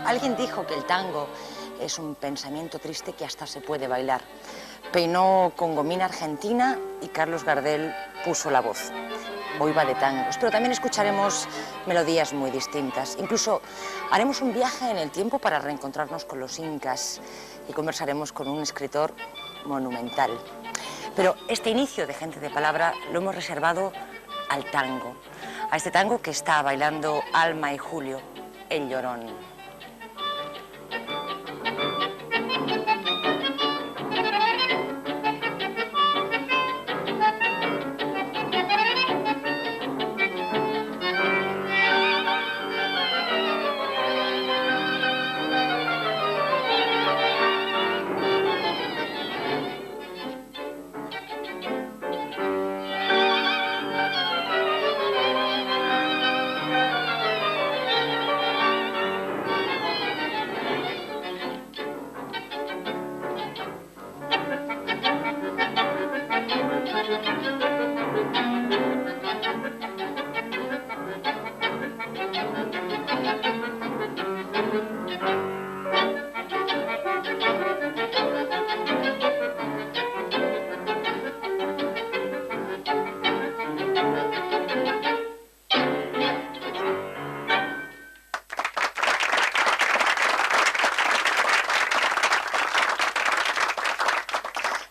Alguien dijo que el tango es un pensamiento triste que hasta se puede bailar. Peinó con gomina argentina y Carlos Gardel puso la voz. Hoy va de tangos, pero también escucharemos melodías muy distintas. Incluso haremos un viaje en el tiempo para reencontrarnos con los incas y conversaremos con un escritor monumental. Pero este inicio de Gente de Palabra lo hemos reservado al tango, a este tango que está bailando Alma y Julio, El Llorón.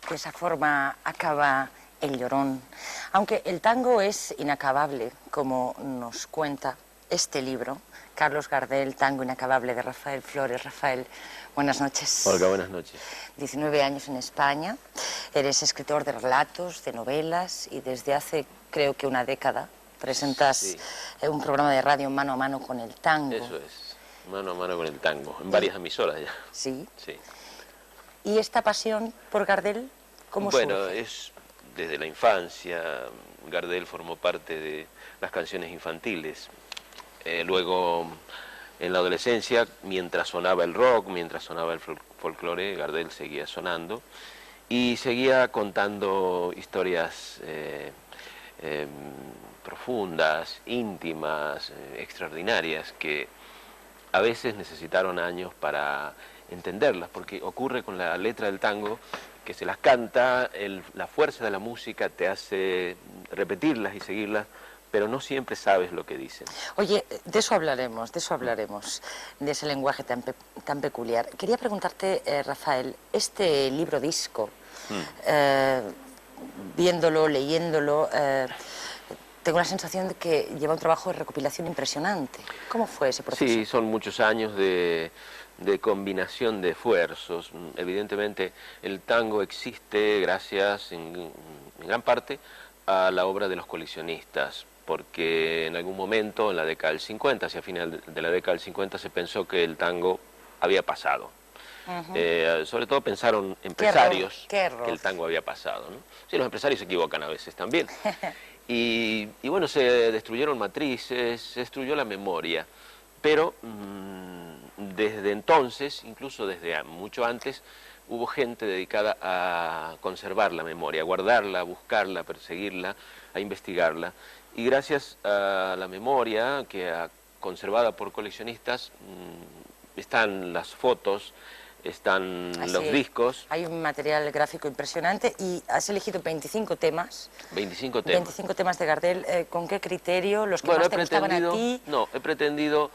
De esa forma acaba El Llorón. Aunque el tango es inacabable, como nos cuenta este libro, Carlos Gardel, Tango Inacabable, de Rafael Flores. Rafael, buenas noches. Olga, buenas noches. 19 años en España, eres escritor de relatos, de novelas y desde hace creo que una década presentas un programa de radio Mano a Mano con el Tango. Eso es, Mano a Mano con el Tango, en varias emisoras ya. Sí. Sí. ¿Y esta pasión por Gardel, cómo surge? Bueno, es desde la infancia. Gardel formó parte de las canciones infantiles. Luego, en la adolescencia, mientras sonaba el rock, mientras sonaba el folclore, Gardel seguía sonando y seguía contando historias profundas, íntimas, extraordinarias, que a veces necesitaron años para entenderlas, porque ocurre con la letra del tango que se las canta, la fuerza de la música te hace repetirlas y seguirlas, pero no siempre sabes lo que dicen. Oye, de eso hablaremos, de ese lenguaje tan peculiar. Quería preguntarte, Rafael, este libro disco, viéndolo, leyéndolo, tengo la sensación de que lleva un trabajo de recopilación impresionante. ¿Cómo fue ese proceso? Sí, son muchos años de combinación de esfuerzos. Evidentemente el tango existe gracias en gran parte a la obra de los coleccionistas, porque en algún momento en la década del 50, hacia final de la década del 50, se pensó que el tango había pasado. Sobre todo pensaron empresarios qué error. que el tango había pasado, ¿no? Sí, los empresarios se equivocan a veces también. Y bueno, se destruyeron matrices, se destruyó la memoria, pero desde entonces, incluso desde mucho antes, hubo gente dedicada a conservar la memoria, a guardarla, a buscarla, a perseguirla, a investigarla. Y gracias a la memoria conservada por coleccionistas, están las fotos, están los discos. Hay un material gráfico impresionante y has elegido 25 temas. 25 temas. 25 temas de Gardel. ¿Con qué criterio? ¿Los que más te gustaban a ti? No, he pretendido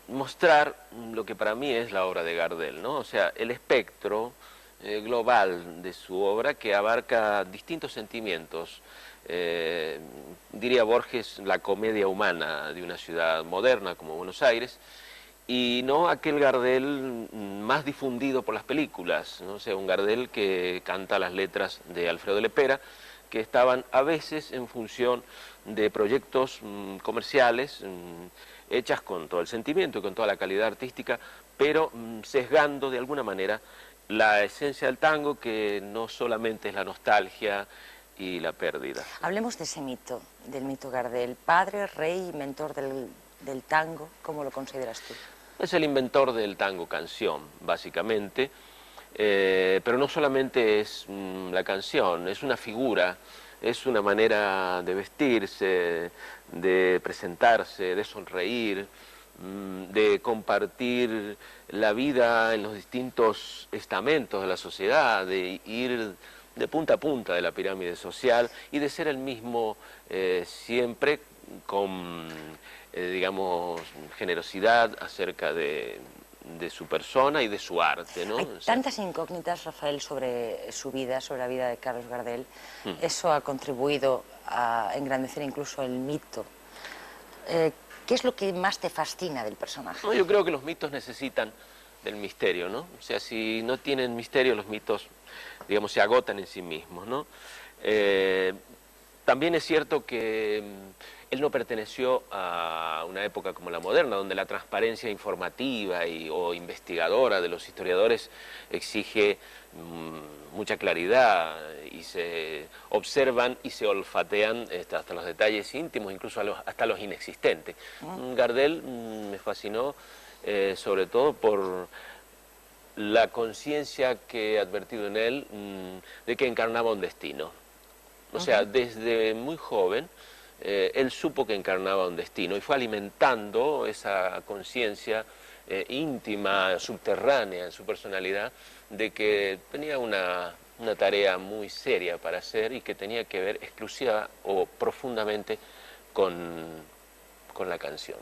mostrar lo que para mí es la obra de Gardel, ¿no? O sea, el espectro global de su obra, que abarca distintos sentimientos. Diría Borges, la comedia humana de una ciudad moderna como Buenos Aires, y no aquel Gardel más difundido por las películas, ¿no? O sea, un Gardel que canta las letras de Alfredo Lepera, que estaban a veces en función de proyectos comerciales, hechas con todo el sentimiento y con toda la calidad artística, pero sesgando de alguna manera la esencia del tango, que no solamente es la nostalgia y la pérdida. Hablemos de ese mito, del mito Gardel, padre, rey y mentor del tango. ¿Cómo lo consideras tú? Es el inventor del tango canción, básicamente, pero no solamente es la canción, es una figura, es una manera de vestirse, de presentarse, de sonreír, de compartir la vida en los distintos estamentos de la sociedad, de ir de punta a punta de la pirámide social y de ser el mismo siempre con, digamos, generosidad acerca de su persona y de su arte, ¿no? Hay tantas incógnitas, Rafael, sobre su vida, sobre la vida de Carlos Gardel. Eso ha contribuido a engrandecer incluso el mito. ¿Qué es lo que más te fascina del personaje? No, yo creo que los mitos necesitan del misterio, ¿no? O sea, si no tienen misterio, los mitos, digamos, se agotan en sí mismos, ¿no? También es cierto que él no perteneció a una época como la moderna, donde la transparencia informativa o investigadora de los historiadores exige mucha claridad y se observan y se olfatean hasta los detalles íntimos, incluso hasta los inexistentes. Gardel me fascinó sobre todo por la conciencia que he advertido en él de que encarnaba un destino. O sea, desde muy joven, él supo que encarnaba un destino y fue alimentando esa conciencia íntima, subterránea en su personalidad, de que tenía una tarea muy seria para hacer y que tenía que ver exclusiva o profundamente con la canción.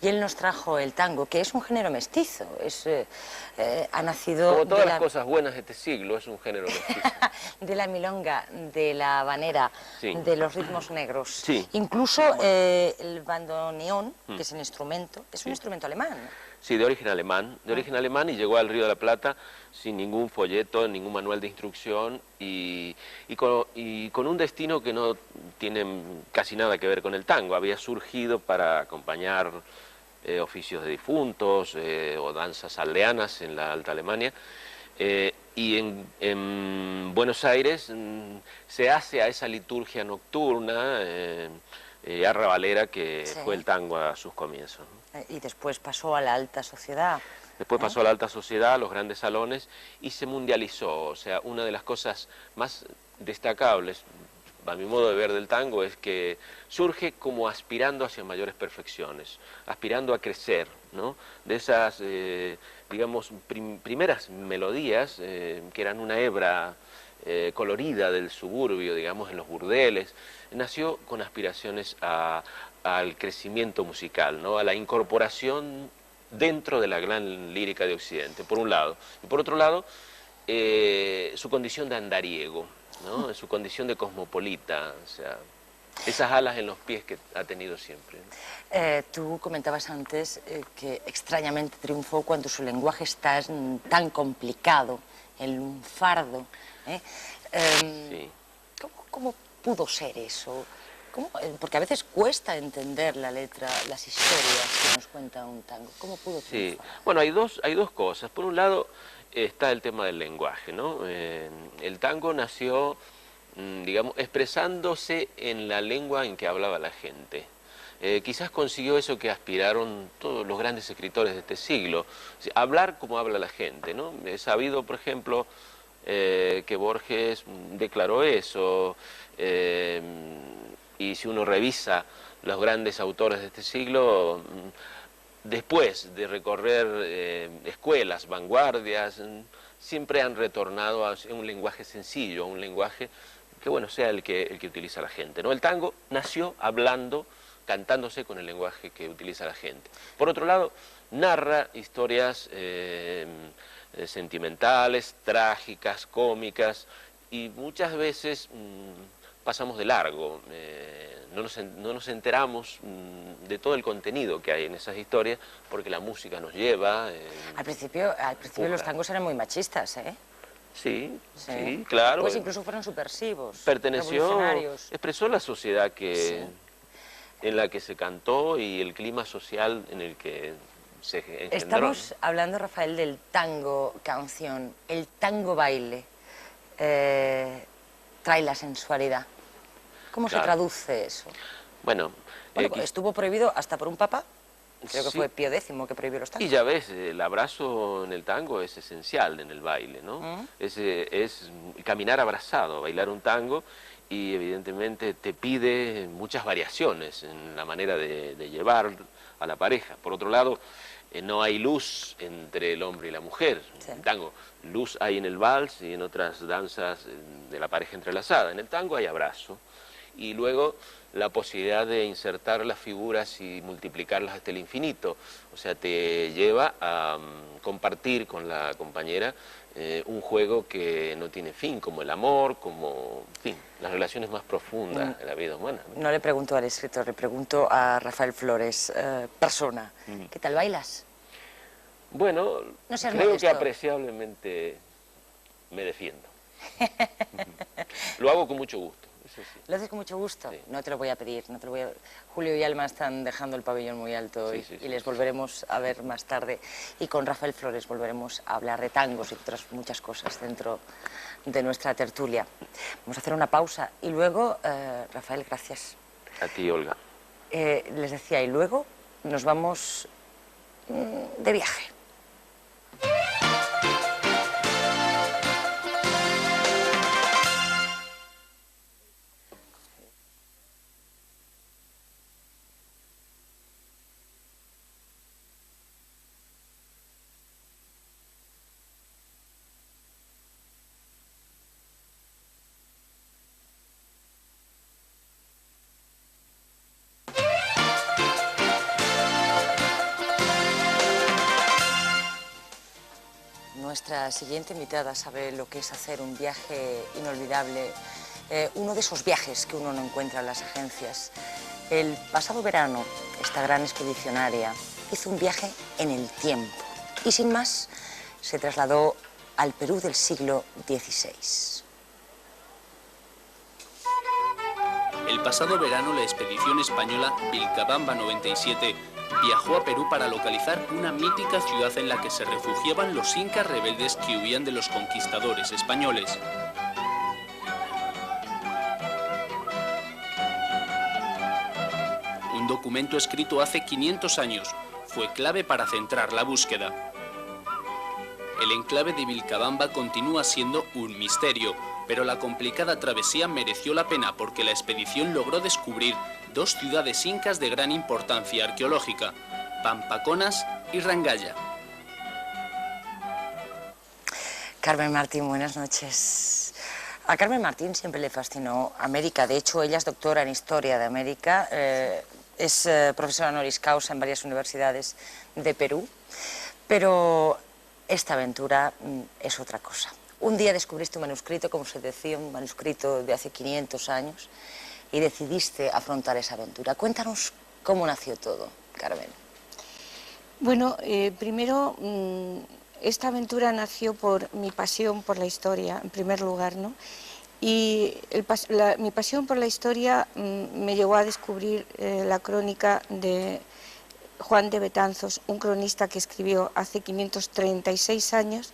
Y él nos trajo el tango, que es un género mestizo, ha nacido... Como todas las cosas buenas de este siglo, es un género mestizo. De la milonga, de la habanera, Sí. de los ritmos negros. Sí. Incluso el bandoneón, que es el instrumento, es un instrumento alemán. Sí, de origen alemán, y llegó al Río de la Plata sin ningún folleto, ningún manual de instrucción y con un destino que no tiene casi nada que ver con el tango. Había surgido para acompañar oficios de difuntos o danzas aldeanas en la Alta Alemania. Y en Buenos Aires se hace a esa liturgia nocturna arrabalera que Sí. fue el tango a sus comienzos, ¿no? Y después pasó a la alta sociedad. Después pasó a la alta sociedad, a los grandes salones, y se mundializó. O sea, una de las cosas más destacables, a mi modo de ver, del tango, es que surge como aspirando hacia mayores perfecciones, aspirando a crecer, ¿no? De esas, digamos, primeras melodías, que eran una hebra colorida del suburbio, digamos, en los burdeles, nació con aspiraciones al crecimiento musical, ¿no? A la incorporación dentro de la gran lírica de Occidente, por un lado. Y por otro lado, su condición de andariego, ¿no? Su condición de cosmopolita, o sea, esas alas en los pies que ha tenido siempre. Tú comentabas antes que extrañamente triunfó cuando su lenguaje está tan complicado, el lunfardo. Sí. ¿Cómo pudo ser eso? Porque a veces cuesta entender la letra, las historias que nos cuenta un tango. ¿Cómo pudo triunfar? Sí, bueno, hay dos cosas. Por un lado está el tema del lenguaje, ¿no? El tango nació, digamos, expresándose en la lengua en que hablaba la gente. Quizás consiguió eso que aspiraron todos los grandes escritores de este siglo, o sea, hablar como habla la gente, ¿no? He sabido, por ejemplo, que Borges declaró eso, y si uno revisa los grandes autores de este siglo, después de recorrer escuelas, vanguardias, siempre han retornado a un lenguaje sencillo, a un lenguaje que, bueno, sea el que utiliza la gente, ¿no? El tango nació hablando, cantándose con el lenguaje que utiliza la gente. Por otro lado, narra historias sentimentales, trágicas, cómicas, y muchas veces pasamos de largo, no nos enteramos de todo el contenido que hay en esas historias, porque la música nos lleva. Al principio los tangos eran muy machistas, ¿eh? Sí, sí, claro. Pues incluso fueron subversivos, Perteneció, revolucionarios. expresó la sociedad en la que se cantó y el clima social en el que se engendró. Estamos hablando, Rafael, del tango canción, el tango baile. Trae la sensualidad. ¿Cómo se traduce eso? Bueno, estuvo prohibido hasta por un papa, creo que sí. fue Pío X que prohibió los tangos. Y ya ves, el abrazo en el tango es esencial en el baile, ¿no? Es caminar abrazado, bailar un tango, y evidentemente te pide muchas variaciones en la manera de llevar a la pareja. Por otro lado, no hay luz entre el hombre y la mujer. Sí. En el tango, luz hay en el vals y en otras danzas de la pareja entrelazada. En el tango hay abrazo y luego la posibilidad de insertar las figuras y multiplicarlas hasta el infinito. O sea, te lleva a compartir con la compañera un juego que no tiene fin, como el amor, como, en fin, las relaciones más profundas de la vida humana, ¿no? No le pregunto al escritor, le pregunto a Rafael Flores, persona. ¿Qué tal bailas? Bueno, No seas creo modesto. que apreciablemente me defiendo. Lo hago con mucho gusto, eso sí. Lo haces con mucho gusto. Sí. No te lo voy a pedir, no te lo voy a... Julio y Alma están dejando el pabellón muy alto Sí, y, sí, y sí, les sí. volveremos a ver más tarde. Y con Rafael Flores volveremos a hablar de tangos y otras muchas cosas dentro de nuestra tertulia. Vamos a hacer una pausa y luego, Rafael, gracias. A ti, Olga. Les decía, y luego nos vamos de viaje. Nuestra siguiente invitada sabe lo que es hacer un viaje inolvidable, uno de esos viajes que uno no encuentra en las agencias. El pasado verano, esta gran expedicionaria hizo un viaje en el tiempo y sin más se trasladó al Perú del siglo XVI. El pasado verano la expedición española Vilcabamba 97 viajó a Perú para localizar una mítica ciudad en la que se refugiaban los incas rebeldes que huían de los conquistadores españoles. Un documento escrito hace 500 años fue clave para centrar la búsqueda. El enclave de Vilcabamba continúa siendo un misterio, pero la complicada travesía mereció la pena porque la expedición logró descubrir dos ciudades incas de gran importancia arqueológica, Pampaconas y Rangaya. Carmen Martín, buenas noches. A Carmen Martín siempre le fascinó América. De hecho, ella es doctora en Historia de América, es profesora honoris causa en varias universidades de Perú, pero esta aventura es otra cosa. Un día descubriste un manuscrito, como se decía, un manuscrito de hace 500 años, y decidiste afrontar esa aventura. Cuéntanos cómo nació todo, Carmen. Bueno, primero, esta aventura nació por mi pasión por la historia, en primer lugar, ¿no? Y mi pasión por la historia me llevó a descubrir la crónica de Juan de Betanzos, un cronista que escribió hace 536 años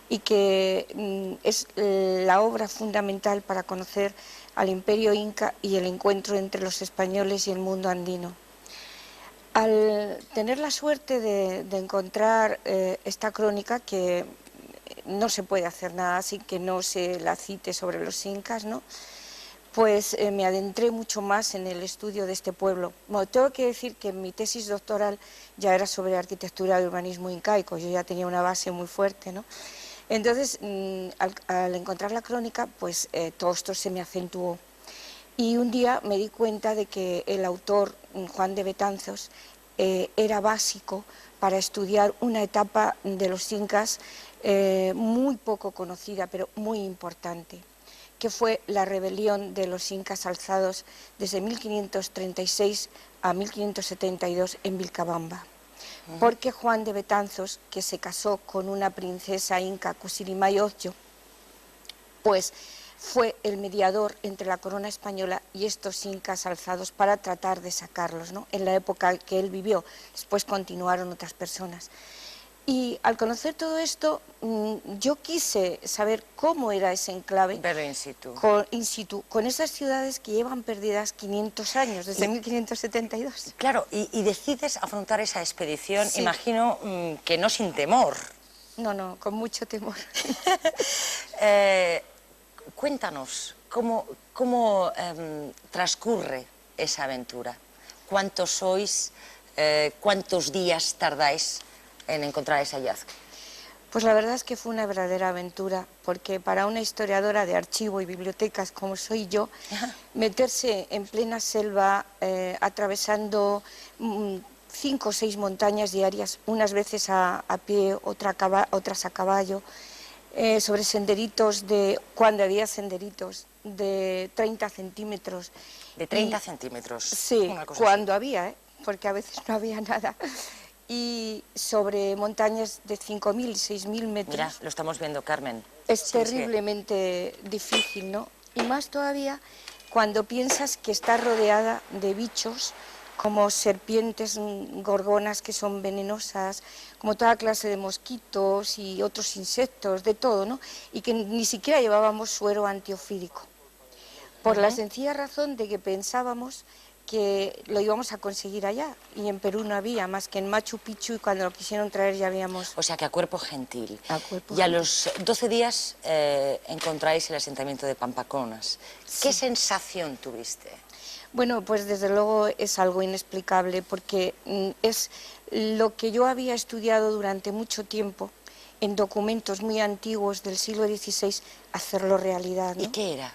y que es la obra fundamental para conocer al imperio inca y el encuentro entre los españoles y el mundo andino. Al tener la suerte de encontrar esta crónica, que no se puede hacer nada sin que no se la cite sobre los incas, ¿no?, pues me adentré mucho más en el estudio de este pueblo. Bueno, tengo que decir que mi tesis doctoral ya era sobre arquitectura y urbanismo incaico, yo ya tenía una base muy fuerte, ¿no? Entonces, al encontrar la crónica, pues todo esto se me acentuó. Y un día me di cuenta de que el autor, Juan de Betanzos, era básico para estudiar una etapa de los incas muy poco conocida, pero muy importante, que fue la rebelión de los incas alzados desde 1536 a 1572 en Vilcabamba. Porque Juan de Betanzos, que se casó con una princesa inca, Cusilimay Ocho, pues fue el mediador entre la corona española y estos incas alzados para tratar de sacarlos, ¿no?, en la época que él vivió. Después continuaron otras personas. Y al conocer todo esto, yo quise saber cómo era ese enclave. Verlo in situ. In situ, con esas ciudades que llevan perdidas 500 años, desde 1572. Claro, y decides afrontar esa expedición, Sí. imagino que no sin temor. No, con mucho temor. Cuéntanos, cómo transcurre esa aventura? ¿Cuántos sois? ¿Cuántos días tardáis en encontrar ese hallazgo? Pues la verdad es que fue una verdadera aventura, porque para una historiadora de archivo y bibliotecas como soy yo, meterse en plena selva, atravesando 5 o 6 montañas diarias, unas veces a pie, otras a caballo, sobre senderitos cuando había senderitos, de 30 centímetros. ¿De 30 centímetros? Sí, cuando había, porque a veces no había nada. Y sobre montañas de 5.000, 6.000 metros. Mira, lo estamos viendo, Carmen. Es terriblemente difícil, ¿no? Y más todavía cuando piensas que estás rodeada de bichos como serpientes, gorgonas que son venenosas, como toda clase de mosquitos y otros insectos, de todo, ¿no? Y que ni siquiera llevábamos suero antiofídico, por la sencilla razón de que pensábamos que lo íbamos a conseguir allá, y en Perú no había, más que en Machu Picchu, y cuando lo quisieron traer ya habíamos... O sea que a cuerpo gentil. A cuerpo y a gentil. los 12 días encontráis el asentamiento de Pampaconas. ¿Qué sensación tuviste? Bueno, pues desde luego es algo inexplicable, porque es lo que yo había estudiado durante mucho tiempo en documentos muy antiguos del siglo XVI, hacerlo realidad, ¿no? ¿Y qué era?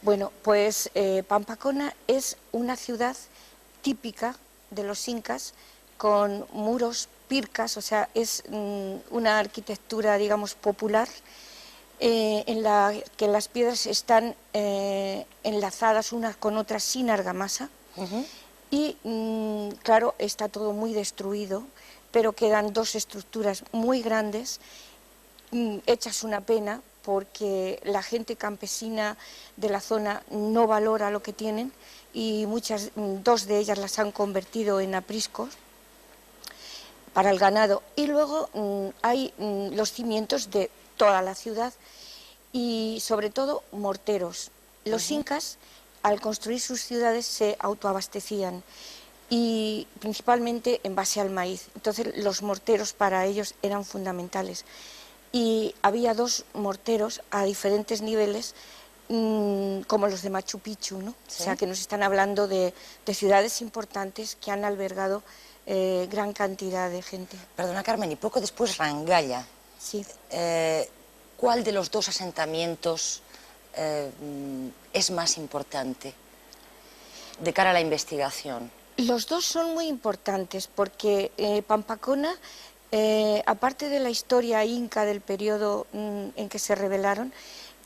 Bueno, pues Pampacona es una ciudad típica de los incas, con muros, pircas, o sea, es una arquitectura, digamos, popular, en la que las piedras están enlazadas unas con otras sin argamasa, y claro, está todo muy destruido, pero quedan 2 estructuras muy grandes, hechas una pena, porque la gente campesina de la zona no valora lo que tienen, y 2 de ellas las han convertido en apriscos para el ganado. Y luego hay los cimientos de toda la ciudad y sobre todo morteros. Los incas, al construir sus ciudades, se autoabastecían, y principalmente en base al maíz. Entonces los morteros para ellos eran fundamentales. Y había 2 morteros a diferentes niveles, como los de Machu Picchu, ¿no? ¿Sí? O sea, que nos están hablando de ciudades importantes que han albergado gran cantidad de gente. Perdona, Carmen, y poco después Rangalla. Sí. ¿Cuál de los 2 asentamientos es más importante de cara a la investigación? Los 2 son muy importantes, porque Pampacona, aparte de la historia inca del periodo en que se rebelaron,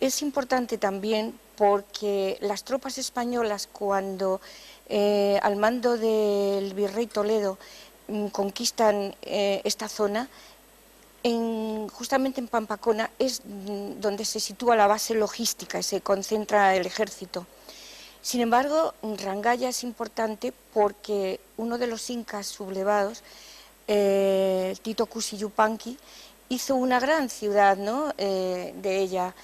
es importante también porque las tropas españolas, cuando al mando del virrey Toledo conquistan esta zona, justamente en Pampacona es donde se sitúa la base logística y se concentra el ejército. Sin embargo, Rangalla es importante porque uno de los incas sublevados, Tito Cusi Yupanqui, hizo una gran ciudad, ¿no? De ella.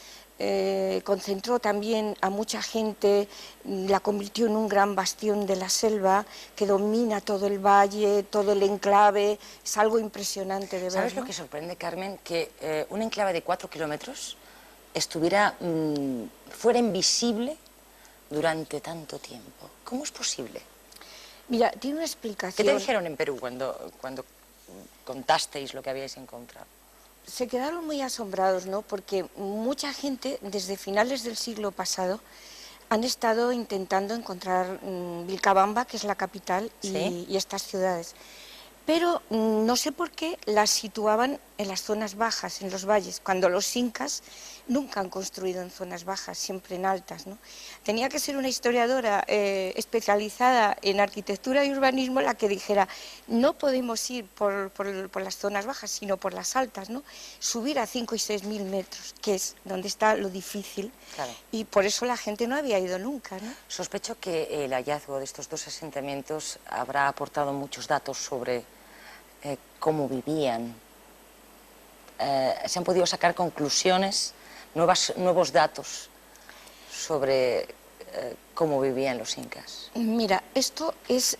Concentró también a mucha gente, la convirtió en un gran bastión de la selva que domina todo el valle, todo el enclave. Es algo impresionante de ver. ¿Sabes ¿no? lo que sorprende, Carmen? Que un enclave de 4 kilómetros fuera invisible durante tanto tiempo. ¿Cómo es posible? Mira, tiene una ¿Qué explicación. te dijeron en Perú cuando contasteis lo que habíais encontrado? Se quedaron muy asombrados, ¿no? Porque mucha gente, desde finales del siglo pasado, han estado intentando encontrar Vilcabamba, que es la capital, ¿Sí? y estas ciudades. Pero no sé por qué las situaban en las zonas bajas, en los valles, cuando los incas nunca han construido en zonas bajas, siempre en altas, ¿no? Tenía que ser una historiadora especializada en arquitectura y urbanismo la que dijera, no podemos ir por las zonas bajas, sino por las altas, ¿no? Subir a 5 y 6.000 metros, que es donde está lo difícil, Claro. y por eso la gente no había ido nunca, ¿no? Sospecho que el hallazgo de estos 2 asentamientos habrá aportado muchos datos sobre cómo vivían. Se han podido sacar conclusiones, nuevos datos sobre cómo vivían los incas? Mira, esto es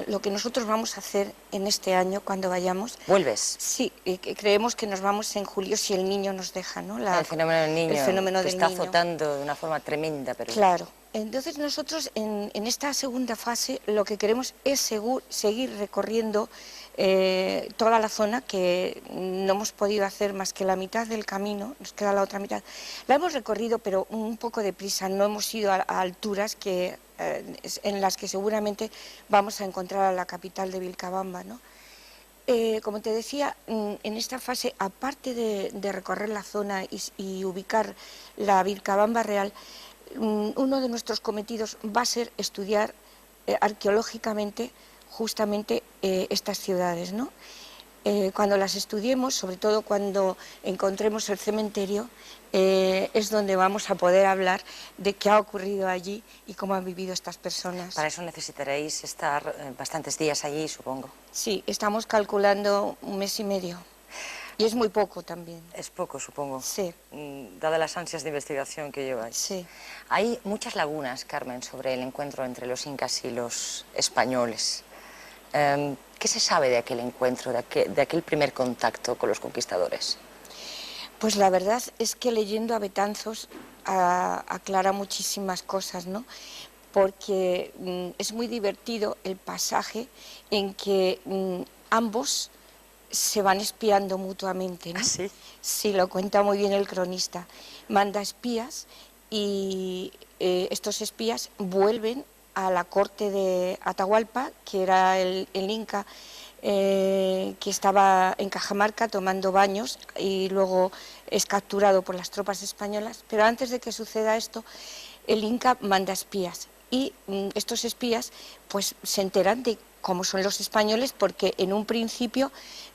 lo que nosotros vamos a hacer en este año cuando vayamos. ¿Vuelves? Sí, creemos que nos vamos en julio si el niño nos deja, ¿no? El fenómeno del niño, el fenómeno que del está niño. azotando de una forma tremenda. Pero... Claro. Entonces nosotros en esta segunda fase lo que queremos es seguir recorriendo toda la zona, que no hemos podido hacer más que la mitad del camino, nos queda la otra mitad. La hemos recorrido pero un poco deprisa, no hemos ido a alturas en las que seguramente vamos a encontrar a la capital de Vilcabamba, ¿no? Como te decía, en esta fase, aparte de recorrer la zona y ubicar la Vilcabamba real, uno de nuestros cometidos va a ser estudiar arqueológicamente justamente estas ciudades, ¿no? Cuando las estudiemos, sobre todo cuando encontremos el cementerio, es donde vamos a poder hablar de qué ha ocurrido allí y cómo han vivido estas personas. Para eso necesitaréis estar bastantes días allí, supongo. Sí, estamos calculando 1 mes y medio. Y es muy poco también. Es poco, supongo. Sí. Dadas las ansias de investigación que lleváis. Sí. Hay muchas lagunas, Carmen, sobre el encuentro entre los incas y los españoles. ¿Qué se sabe de aquel encuentro, de aquel primer contacto con los conquistadores? Pues la verdad es que leyendo a Betanzos aclara muchísimas cosas, ¿no? Porque es muy divertido el pasaje en que ambos se van espiando mutuamente, ¿no? ¿Ah, sí? Sí, lo cuenta muy bien el cronista. Manda espías y estos espías vuelven a la corte de Atahualpa, que era el inca que estaba en Cajamarca tomando baños y luego es capturado por las tropas españolas. Pero antes de que suceda esto, el inca manda espías y estos espías pues se enteran de cómo son los españoles, porque en un principio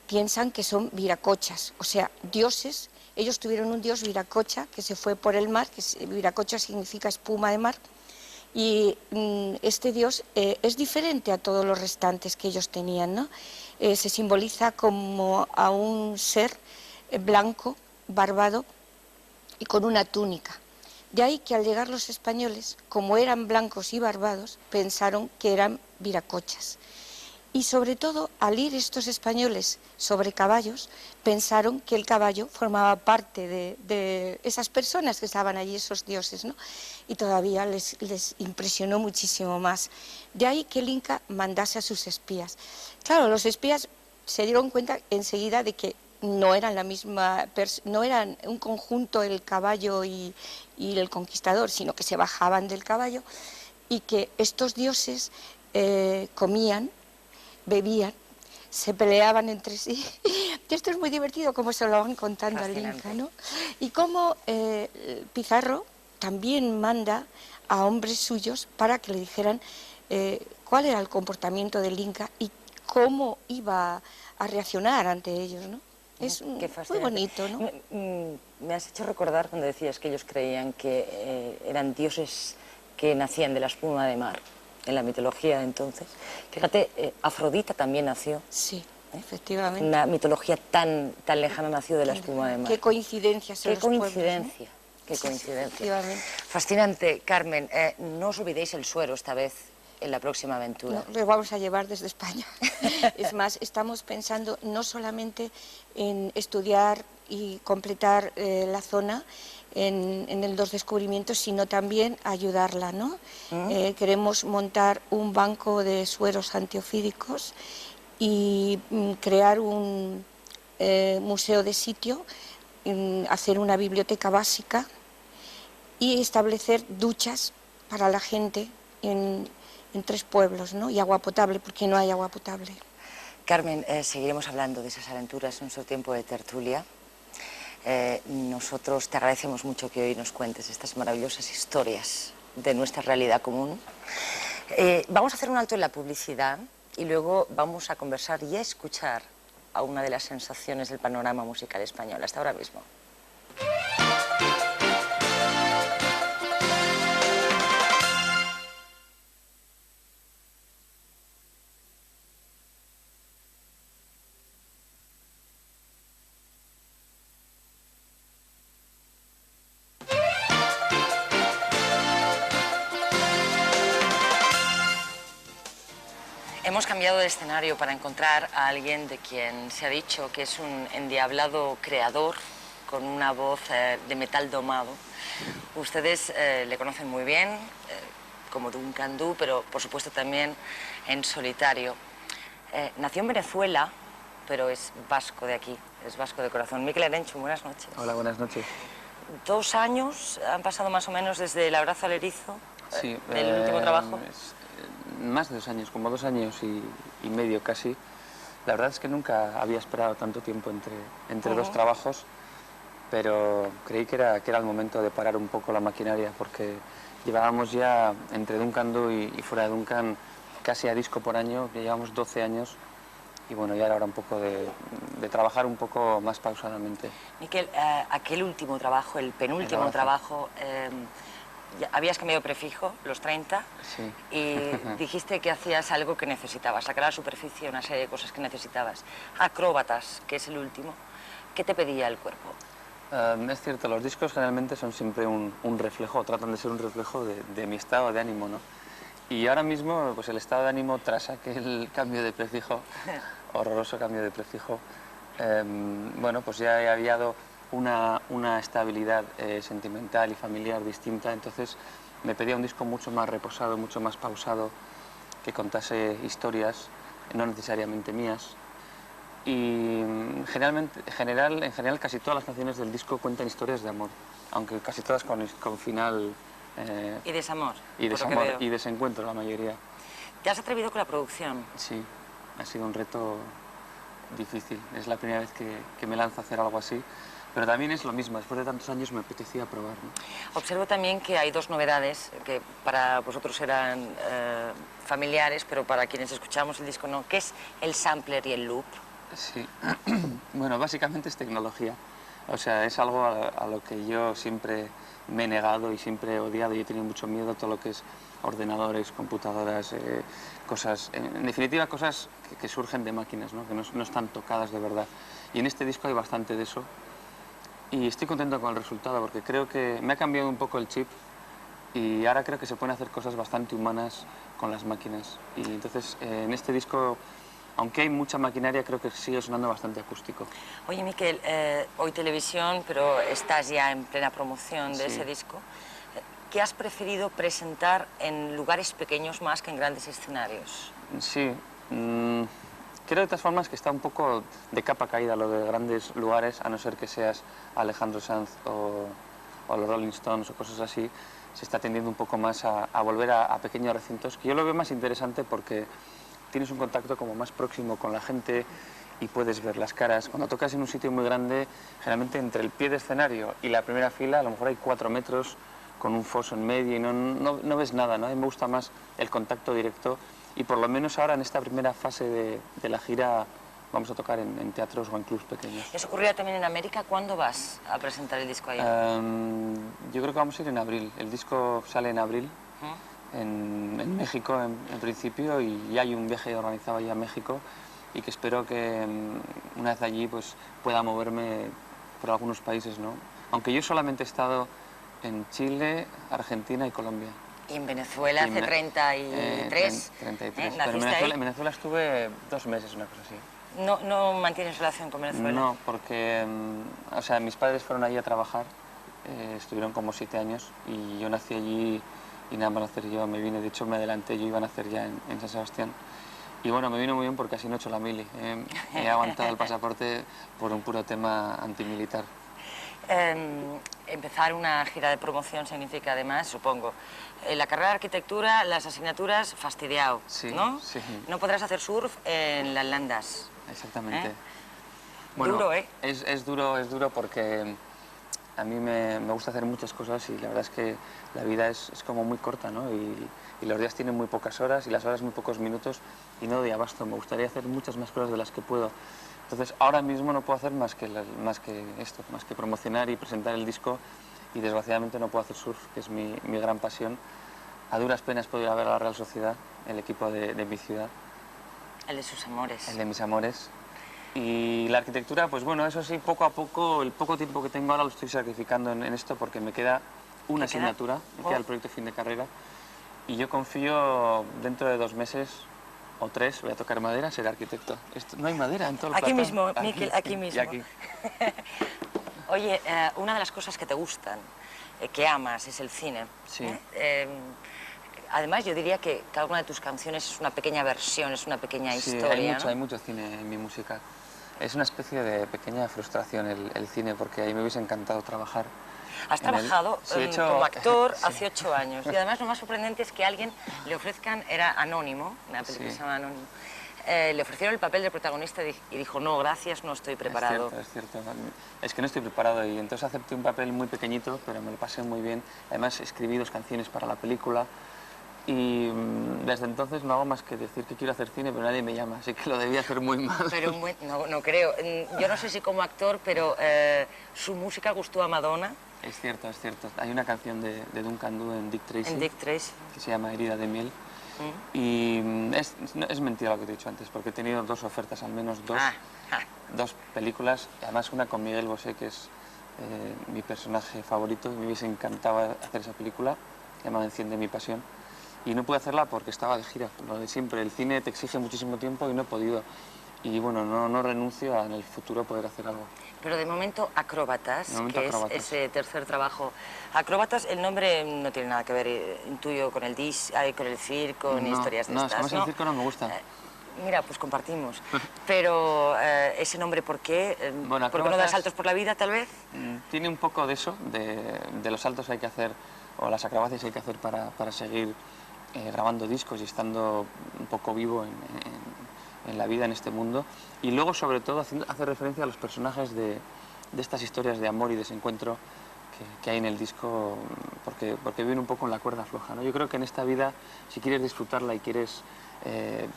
piensan que son viracochas, o sea, dioses. Ellos tuvieron un dios viracocha que se fue por el mar, que viracocha significa espuma de mar, y este dios es diferente a todos los restantes que ellos tenían, ¿no? Se simboliza como a un ser blanco, barbado y con una túnica. De ahí que al llegar los españoles, como eran blancos y barbados, pensaron que eran viracochas. Y sobre todo, al ir estos españoles sobre caballos, pensaron que el caballo formaba parte de esas personas que estaban allí, esos dioses, ¿no? Y todavía les impresionó muchísimo más. De ahí que el inca mandase a sus espías. Claro, los espías se dieron cuenta enseguida de que no eran la misma, no eran un conjunto el caballo y el conquistador, sino que se bajaban del caballo y que estos dioses comían, bebían, se peleaban entre sí. Esto es muy divertido como se lo van contando al inca, ¿no? Y cómo Pizarro también manda a hombres suyos para que le dijeran cuál era el comportamiento del inca y cómo iba a reaccionar ante ellos, ¿no? Es muy bonito, ¿no? Me has hecho recordar cuando decías que ellos creían que eran dioses que nacían de la espuma de mar. En la mitología de entonces. Fíjate, Afrodita también nació. Sí, efectivamente. Una mitología tan lejana nació de la espuma de mar. Qué coincidencias en los pueblos, ¿no? Qué coincidencia. Efectivamente. Fascinante. Carmen, no os olvidéis el suero esta vez en la próxima aventura. No, lo vamos a llevar desde España. Es más, estamos pensando no solamente en estudiar y completar la zona en los descubrimientos, sino también ayudarla, ¿no? Queremos montar un banco de sueros antiofídicos y crear un museo de sitio, hacer una biblioteca básica y establecer duchas para la gente en 3 pueblos, ¿no? Y agua potable, porque no hay agua potable. Carmen, seguiremos hablando de esas aventuras en nuestro tiempo de tertulia. Nosotros te agradecemos mucho que hoy nos cuentes estas maravillosas historias de nuestra realidad común. Vamos a hacer un alto en la publicidad y luego vamos a conversar y a escuchar a una de las sensaciones del panorama musical. musical español. Hasta ahora mismo. Hemos cambiado de escenario para encontrar a alguien de quien se ha dicho que es un endiablado creador con una voz de metal domado. Ustedes le conocen muy bien como Duncan Du, pero por supuesto también en solitario. Nació en Venezuela, pero es vasco de aquí, es vasco de corazón. Mikel Erenchun, buenas noches. Hola, buenas noches. 2 años han pasado más o menos desde El abrazo al erizo, Sí, del último trabajo. Más de 2 años, como 2 años y medio casi. La verdad es que nunca había esperado tanto tiempo entre dos trabajos, pero creí que era el momento de parar un poco la maquinaria, porque llevábamos ya entre Duncan Du y fuera de Duncan casi a disco por año, que llevamos 12 años, y bueno, ya era hora un poco de trabajar un poco más pausadamente. Mikel, aquel último trabajo, el penúltimo trabajo, habías cambiado prefijo, los 30, Sí. y dijiste que hacías algo que necesitabas, sacar a la superficie una serie de cosas que necesitabas. Acróbatas, que es el último, ¿qué te pedía el cuerpo? Es cierto, los discos generalmente son siempre un reflejo, tratan de ser un reflejo de mi estado de ánimo, ¿no? Y ahora mismo, pues el estado de ánimo tras aquel cambio de prefijo, horroroso cambio de prefijo, bueno, pues ya he había una estabilidad sentimental y familiar distinta, entonces me pedía un disco mucho más reposado, mucho más pausado, que contase historias, no necesariamente mías. Y en general casi todas las canciones del disco cuentan historias de amor, aunque casi todas con final... Y desamor, y por lo que desamor veo. y desencuentro la mayoría. ¿Te has atrevido con la producción? Sí, ha sido un reto difícil. Es la primera vez que me lanzo a hacer algo así, pero también es lo mismo. Después de tantos años me apetecía probar, ¿no? Observo también que hay 2 novedades que para vosotros eran familiares, pero para quienes escuchamos el disco no, que es el sampler y el loop. Sí, bueno, básicamente es tecnología. O sea, es algo a lo que yo siempre me he negado y siempre he odiado. Yo he tenido mucho miedo a todo lo que es ordenadores, computadoras, cosas, en definitiva cosas que surgen de máquinas, ¿no? Que no están tocadas de verdad. Y en este disco hay bastante de eso. Y estoy contento con el resultado porque creo que me ha cambiado un poco el chip y ahora creo que se pueden hacer cosas bastante humanas con las máquinas. Y entonces en este disco, aunque hay mucha maquinaria, creo que sigue sonando bastante acústico. Oye, Mikel, hoy televisión, pero estás ya en plena promoción de ese disco. ¿Qué has preferido presentar en lugares pequeños más que en grandes escenarios? Sí, creo de todas formas que está un poco de capa caída lo de grandes lugares, a no ser que seas Alejandro Sanz o los Rolling Stones o cosas así. Se está tendiendo un poco más a volver a pequeños recintos, que yo lo veo más interesante porque tienes un contacto como más próximo con la gente y puedes ver las caras. Cuando tocas en un sitio muy grande, generalmente entre el pie de escenario y la primera fila a lo mejor hay 4 metros con un foso en medio y no ves nada, ¿no? A mí me gusta más el contacto directo y por lo menos ahora en esta primera fase de la gira vamos a tocar en teatros o en clubs pequeños. ¿Eso ocurrirá también en América? ¿Cuándo vas a presentar el disco allá? Yo creo que vamos a ir en abril. El disco sale en abril. En México en principio y hay un viaje organizado allá a México y que espero que una vez allí pues pueda moverme por algunos países, ¿no? Aunque yo solamente he estado en Chile, Argentina y Colombia. ¿Y en Venezuela hace 33? 33. ¿Naciste Pero ahí? en Venezuela estuve 2 meses, una cosa así. ¿No mantienes relación con Venezuela? No, porque o sea, mis padres fueron allí a trabajar, estuvieron como 7 años y yo nací allí y nada más nacer yo me vine, de hecho me adelanté, yo iba a nacer ya en San Sebastián. Y bueno, me vino muy bien porque así no he hecho la mili, he aguantado el pasaporte por un puro tema antimilitar. Empezar una gira de promoción significa además, supongo, la carrera de arquitectura, las asignaturas, fastidiado, Sí, ¿no? sí. No podrás hacer surf en las landas. Exactamente. ¿Eh? Bueno, Duro, ¿eh? Es duro porque a mí me gusta hacer muchas cosas y la verdad es que la vida es como muy corta, ¿no? Y los días tienen muy pocas horas y las horas muy pocos minutos y no doy abasto. Me gustaría hacer muchas más cosas de las que puedo. Entonces ahora mismo no puedo hacer más que esto, más que promocionar y presentar el disco y desgraciadamente no puedo hacer surf, que es mi gran pasión. A duras penas puedo ir a ver a la Real Sociedad, el equipo de mi ciudad. El de sus amores. El de mis amores. Y la arquitectura, pues bueno, eso sí, poco a poco, el poco tiempo que tengo ahora lo estoy sacrificando en esto porque me queda una asignatura, me queda el proyecto fin de carrera y yo confío dentro de 2 meses o 3 voy a tocar madera, seré arquitecto. No hay madera en todo el Aquí plató. mismo, Miquel, aquí y mismo. aquí. Oye, una de las cosas que te gustan, que amas, es el cine. Sí. Además, yo diría que cada una de tus canciones es una pequeña versión, es una pequeña Sí, historia, ¿no? hay mucho cine en mi música. Es una especie de pequeña frustración el cine, porque ahí me hubiese encantado trabajar. Has trabajado Sí, como actor sí. hace 8 años. Y además lo más sorprendente es que a alguien le ofrezcan, era Anónimo, una película que Sí. se llama Anónimo, le ofrecieron el papel de protagonista y dijo, no, gracias, no estoy preparado. Es cierto. Es que no estoy preparado y entonces acepté un papel muy pequeñito, pero me lo pasé muy bien. Además escribí 2 canciones para la película y desde entonces no hago más que decir que quiero hacer cine, pero nadie me llama, así que lo debía hacer muy mal. Pero no creo. Yo no sé si como actor, pero su música gustó a Madonna, Es cierto, es cierto. Hay una canción de Duncan Du en Dick Tracy, en Dick Tracy. que se llama Herida de miel. Y es mentira lo que te he dicho antes, porque he tenido 2 ofertas, al menos 2, Ah, ah. 2 películas, además una con Miguel Bosé, que es mi personaje favorito, y me hubiese encantado hacer esa película, llamada Enciende mi pasión, y no pude hacerla porque estaba de gira, lo de siempre, el cine te exige muchísimo tiempo y no he podido, y bueno, no renuncio a en el futuro poder hacer algo. Pero de momento Acróbatas, De momento, que Acróbatas. es ese tercer trabajo. Acróbatas, el nombre no tiene nada que ver, intuyo, con el con el circo, ni historias de no, estas, además el circo no me gusta. Mira, pues compartimos. Pero ese nombre, ¿por qué? Bueno, ¿Porque no das Acróbatas- saltos por la vida, tal vez? Tiene un poco de eso, de los saltos que hay que hacer, o las acrobacias que hay que hacer para seguir grabando discos y estando un poco vivo en la vida, en este mundo. Y luego, sobre todo, hace referencia a los personajes de estas historias de amor y desencuentro que hay en el disco, porque viven un poco en la cuerda floja, ¿no? Yo creo que en esta vida, si quieres disfrutarla y quieres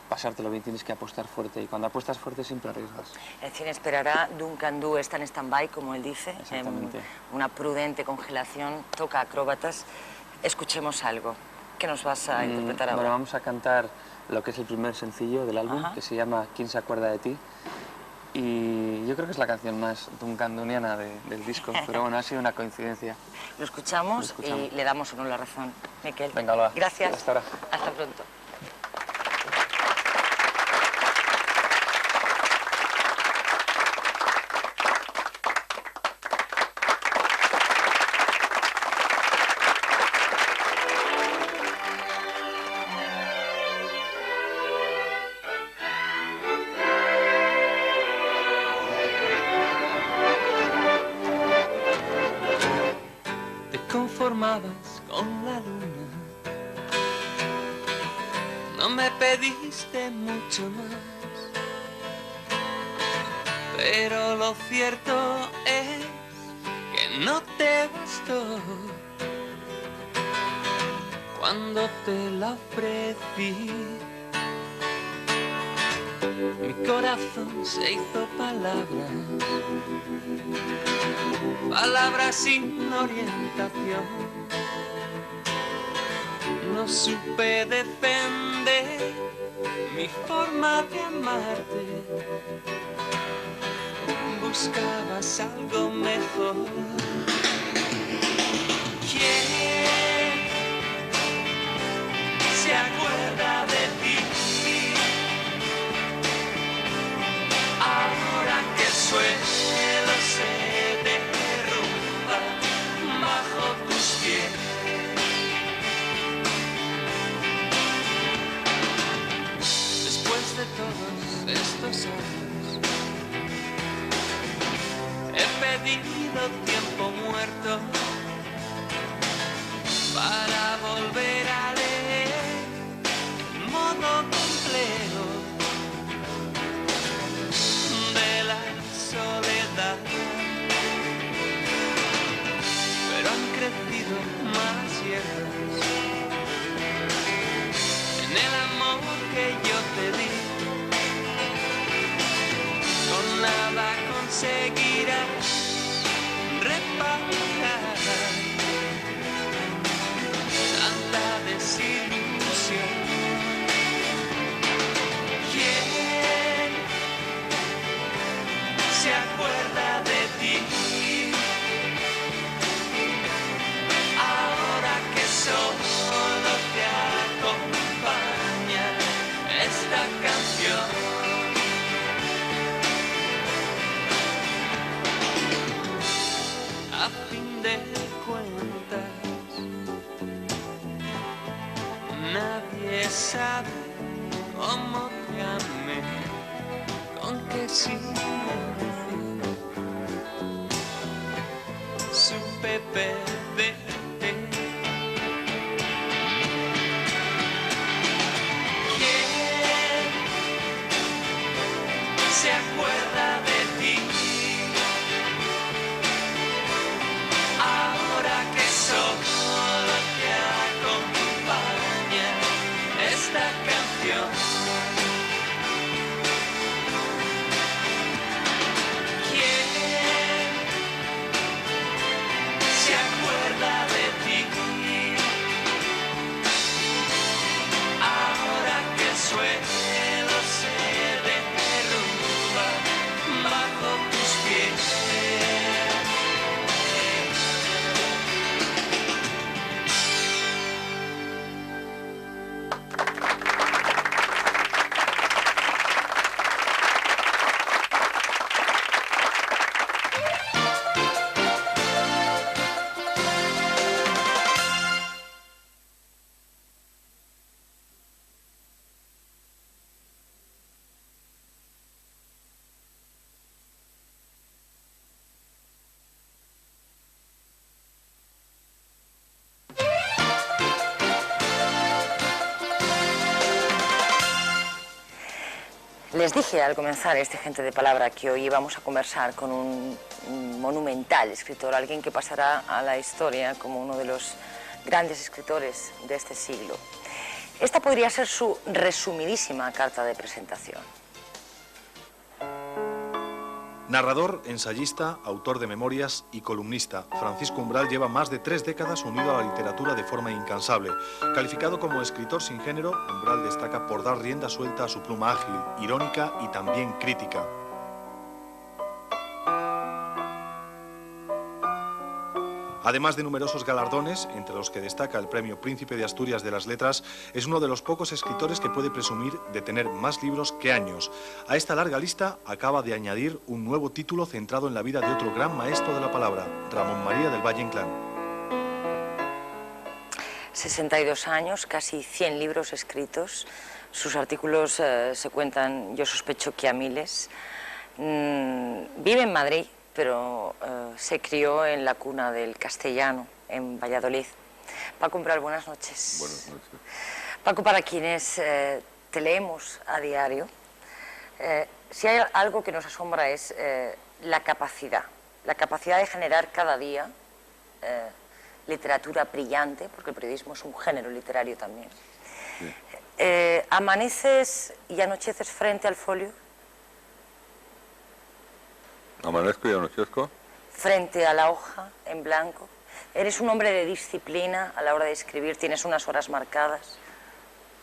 pasártelo bien, tienes que apostar fuerte, y cuando apuestas fuerte siempre arriesgas. El cine esperará, Duncan Du está en stand-by, como él dice, Exactamente. una prudente congelación, toca Acróbatas. Escuchemos algo. ¿Qué nos vas a interpretar ahora? Bueno, vamos a cantar lo que es el primer sencillo del álbum, Ajá. que se llama ¿Quién se acuerda de ti? Y yo creo que es la canción más duncanduniana del disco, pero bueno, ha sido una coincidencia. Lo escuchamos, Lo escuchamos. y le damos o no la razón. Miquel. Venga, Alba. Gracias. Hasta ahora. Hasta pronto. Te conformabas con la luna, no me pediste mucho más, pero lo cierto es que no te bastó cuando te la ofrecí. Mi corazón se hizo palabras, palabras sin orientación. No supe defender mi forma de amarte. Buscabas algo mejor. ¿Quién se acuerda de ti? Ahora que el suelo se derrumba bajo tus pies. Después de todos estos años, he pedido tiempo muerto para volver a leer en modo complejo de la soledad, pero han crecido más hierbas en el amor que yo te di. Con nada conseguirás reparar tanta desilusión. ¿Quién se acuerda de ti? Ahora que solo te acompaña esta sabe cómo te amé, con que sí supe perderte. ¿Quién se acuerda de ti ahora que solo te acompaña esta canción? ¿Quién se acuerda de ti ahora que el suelo se derrumba bajo tus pies? Les dije al comenzar este Gente de Palabra que hoy íbamos a conversar con un monumental escritor, alguien que pasará a la historia como uno de los grandes escritores de este siglo. Esta podría ser su resumidísima carta de presentación. Narrador, ensayista, autor de memorias y columnista, Francisco Umbral lleva más de 3 décadas unido a la literatura de forma incansable. Calificado como escritor sin género, Umbral destaca por dar rienda suelta a su pluma ágil, irónica y también crítica. Además de numerosos galardones, entre los que destaca el Premio Príncipe de Asturias de las Letras, es uno de los pocos escritores que puede presumir de tener más libros que años. A esta larga lista acaba de añadir un nuevo título centrado en la vida de otro gran maestro de la palabra, Ramón María del Valle Inclán. 62 años, casi 100 libros escritos. Sus artículos se cuentan, yo sospecho que a miles. Vive en Madrid, pero se crió en la cuna del castellano, en Valladolid. Paco Umbral, buenas noches. Buenas noches. Paco, para quienes te leemos a diario, si hay algo que nos asombra es la capacidad de generar cada día literatura brillante, porque el periodismo es un género literario también. Sí. ¿Amaneces y anocheces frente al folio? ¿Amanezco y anochezco? Frente a la hoja en blanco. ¿Eres un hombre de disciplina a la hora de escribir? ¿Tienes unas horas marcadas?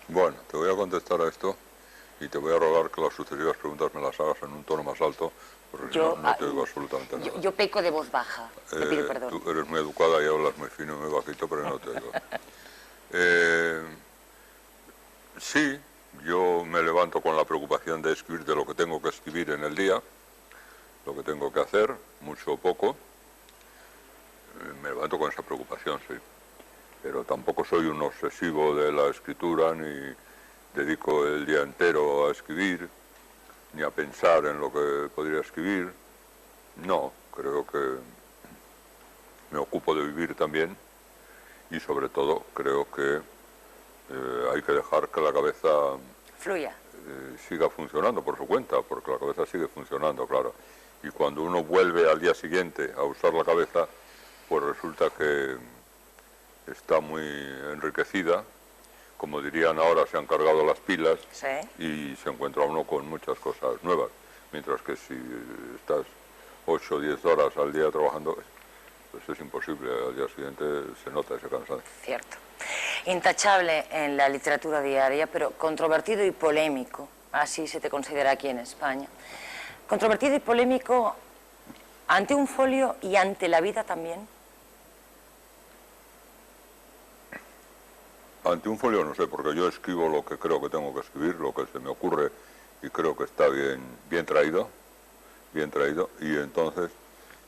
Bueno, te voy a contestar a esto y te voy a rogar que las sucesivas preguntas me las hagas en un tono más alto, porque si no te oigo absolutamente nada. Yo peco de voz baja, te pido perdón. Tú eres muy educada y hablas muy fino y muy bajito, pero no te oigo. Sí, yo me levanto con la preocupación de escribir de lo que tengo que escribir en el día, lo que tengo que hacer, mucho o poco. Me levanto con esa preocupación, sí. Pero tampoco soy un obsesivo de la escritura, ni dedico el día entero a escribir, ni a pensar en lo que podría escribir. No, creo que me ocupo de vivir también y sobre todo creo que hay que dejar que la cabeza fluya. Siga funcionando por su cuenta, porque la cabeza sigue funcionando, claro. Y cuando uno vuelve al día siguiente a usar la cabeza, pues resulta que está muy enriquecida, como dirían ahora, se han cargado las pilas, ¿sí? Y se encuentra uno con muchas cosas nuevas, mientras que si estás 8 o 10 horas al día trabajando, pues es imposible, al día siguiente se nota ese cansancio. Cierto. Intachable en la literatura diaria, pero controvertido y polémico, así se te considera aquí en España. Controvertido y polémico ante un folio y ante la vida también. Ante un folio no sé, porque yo escribo lo que creo que tengo que escribir, lo que se me ocurre y creo que está bien traído, y entonces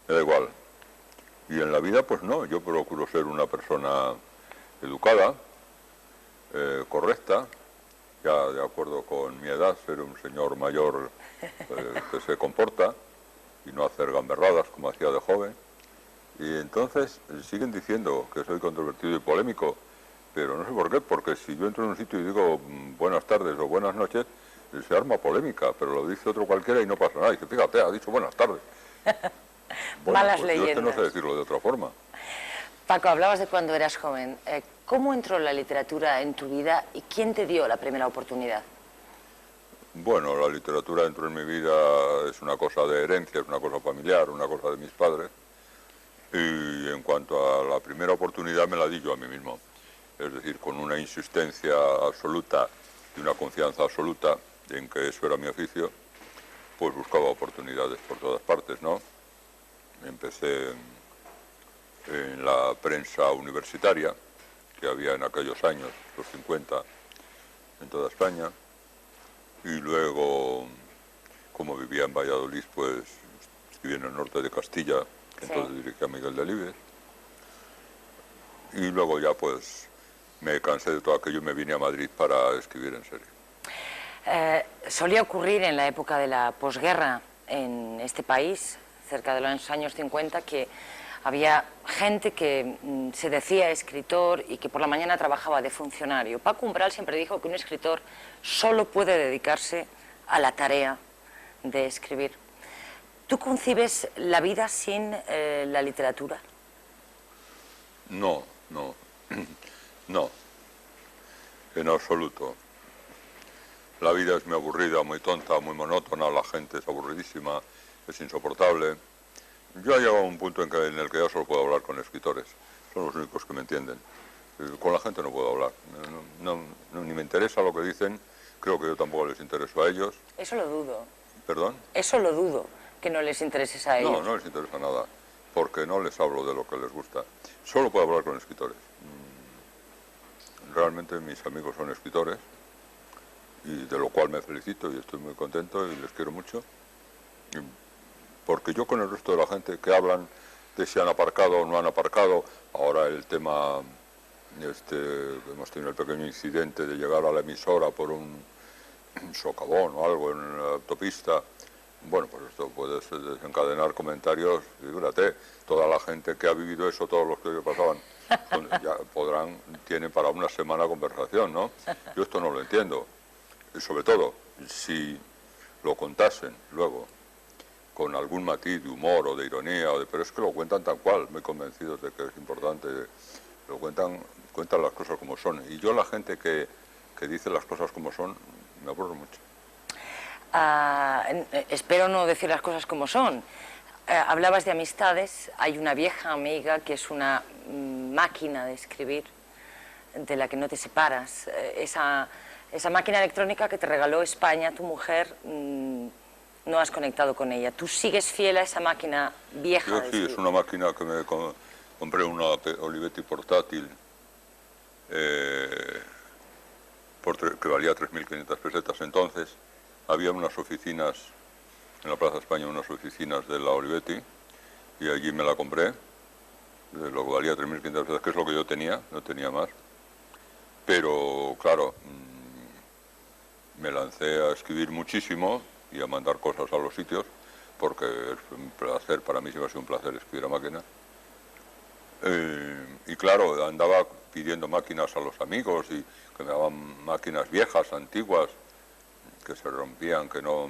me da igual. Y en la vida pues no, yo procuro ser una persona educada, correcta, ya de acuerdo con mi edad, ser un señor mayor que se comporta y no hacer gamberradas como hacía de joven. Y entonces siguen diciendo que soy controvertido y polémico, pero no sé por qué, porque si yo entro en un sitio y digo buenas tardes o buenas noches, se arma polémica, pero lo dice otro cualquiera y no pasa nada. Y dice, fíjate, ha dicho buenas tardes. Bueno, Malas pues yo leyendas. no sé decirlo de otra forma. Paco, hablabas de cuando eras joven. ¿Cómo entró la literatura en tu vida y quién te dio la primera oportunidad? Bueno, la literatura dentro de mi vida es una cosa de herencia, es una cosa familiar, una cosa de mis padres. Y en cuanto a la primera oportunidad me la di yo a mí mismo. Es decir, con una insistencia absoluta y una confianza absoluta en que eso era mi oficio, pues buscaba oportunidades por todas partes, ¿no? Empecé en la prensa universitaria, que había en aquellos años, los 50, en toda España. Y luego, como vivía en Valladolid, pues escribí en el norte de Castilla, que Sí. entonces dirigía Miguel Delibes. Y luego ya pues me cansé de todo aquello y me vine a Madrid para escribir en serio. Solía ocurrir en la época de la posguerra en este país, cerca de los años 50, que había gente que se decía escritor y que por la mañana trabajaba de funcionario. Paco Umbral siempre dijo que un escritor solo puede dedicarse a la tarea de escribir. ¿Tú concibes la vida sin la literatura? No, no, en absoluto. La vida es muy aburrida, muy tonta, muy monótona, la gente es aburridísima, es insoportable. Yo he llegado a un punto en el que ya solo puedo hablar con escritores, son los únicos que me entienden. Con la gente no puedo hablar, ni me interesa lo que dicen, creo que yo tampoco les intereso a ellos. Eso lo dudo. ¿Perdón? Eso lo dudo, que no les intereses a ellos. No, no les interesa nada, porque no les hablo de lo que les gusta. Solo puedo hablar con escritores. Realmente mis amigos son escritores, y de lo cual me felicito y estoy muy contento y les quiero mucho. Porque yo con el resto de la gente que hablan de si han aparcado o no han aparcado, ahora el tema, hemos tenido el pequeño incidente de llegar a la emisora por un socavón o algo en la autopista. Bueno, pues esto puede desencadenar comentarios, fíjate, toda la gente que ha vivido eso, todos los que pasaban, ya tienen para una semana conversación, ¿no? Yo esto no lo entiendo. Y sobre todo, si lo contasen luego con algún matiz de humor o de ironía, pero es que lo cuentan tal cual, muy convencidos de que es importante, lo cuentan las cosas como son. Y yo la gente que dice las cosas como son, me aburro mucho. Espero no decir las cosas como son. Hablabas de amistades, hay una vieja amiga que es una máquina de escribir de la que no te separas. Esa máquina electrónica que te regaló España, tu mujer, no has conectado con ella. ¿Tú sigues fiel a esa máquina vieja? Yo sí, es una máquina que me compré, una Olivetti portátil, que valía 3.500 pesetas entonces. Había unas oficinas, en la Plaza España, unas oficinas de la Olivetti, y allí me la compré, lo que valía 3.500 pesetas, que es lo que yo tenía, no tenía más. Pero, claro, me lancé a escribir muchísimo y a mandar cosas a los sitios, porque es un placer, para mí siempre ha sido un placer escribir a máquina. Y claro, andaba pidiendo máquinas a los amigos y que me daban máquinas viejas, antiguas, que se rompían, que no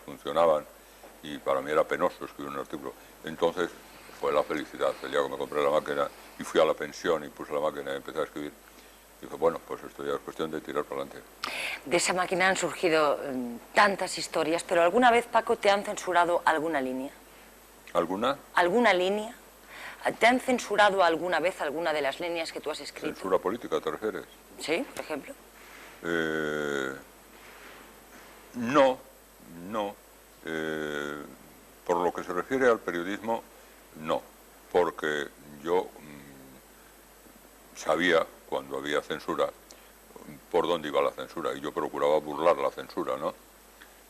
funcionaban, y para mí era penoso escribir un artículo. Entonces fue la felicidad, el día que me compré la máquina y fui a la pensión y puse la máquina y empecé a escribir. Y dije, bueno, pues esto ya es cuestión de tirar para adelante. De esa máquina han surgido tantas historias, pero ¿alguna vez, Paco, te han censurado alguna línea? ¿Alguna? ¿Alguna línea? ¿Te han censurado alguna vez alguna de las líneas que tú has escrito? ¿Censura política te refieres? Sí, por ejemplo. No. Por lo que se refiere al periodismo, no. Porque yo sabía, cuando había censura, por dónde iba la censura, y yo procuraba burlar la censura, ¿no?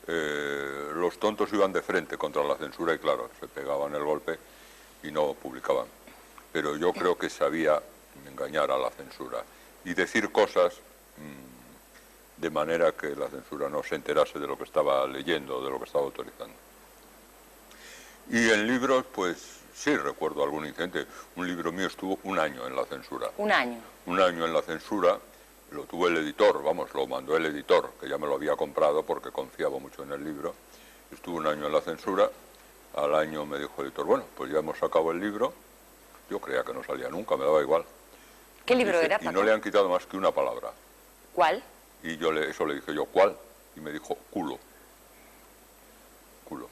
Los tontos iban de frente contra la censura y, claro, se pegaban el golpe y no publicaban. Pero yo creo que sabía engañar a la censura y decir cosas de manera que la censura no se enterase de lo que estaba leyendo, de lo que estaba autorizando. Y en libros, pues sí, recuerdo algún incidente. Un libro mío estuvo 1 año en la censura. Un año. 1 año en la censura, lo tuvo el editor, vamos, lo mandó el editor, que ya me lo había comprado porque confiaba mucho en el libro. Estuvo 1 año en la censura, al año me dijo el editor, bueno, pues ya hemos sacado el libro. Yo creía que no salía nunca, me daba igual. ¿Qué libro Dice, era, y Paco? no le han quitado más que una palabra. ¿Cuál? Y yo eso le dije yo, ¿cuál? Y me dijo, culo. Culo.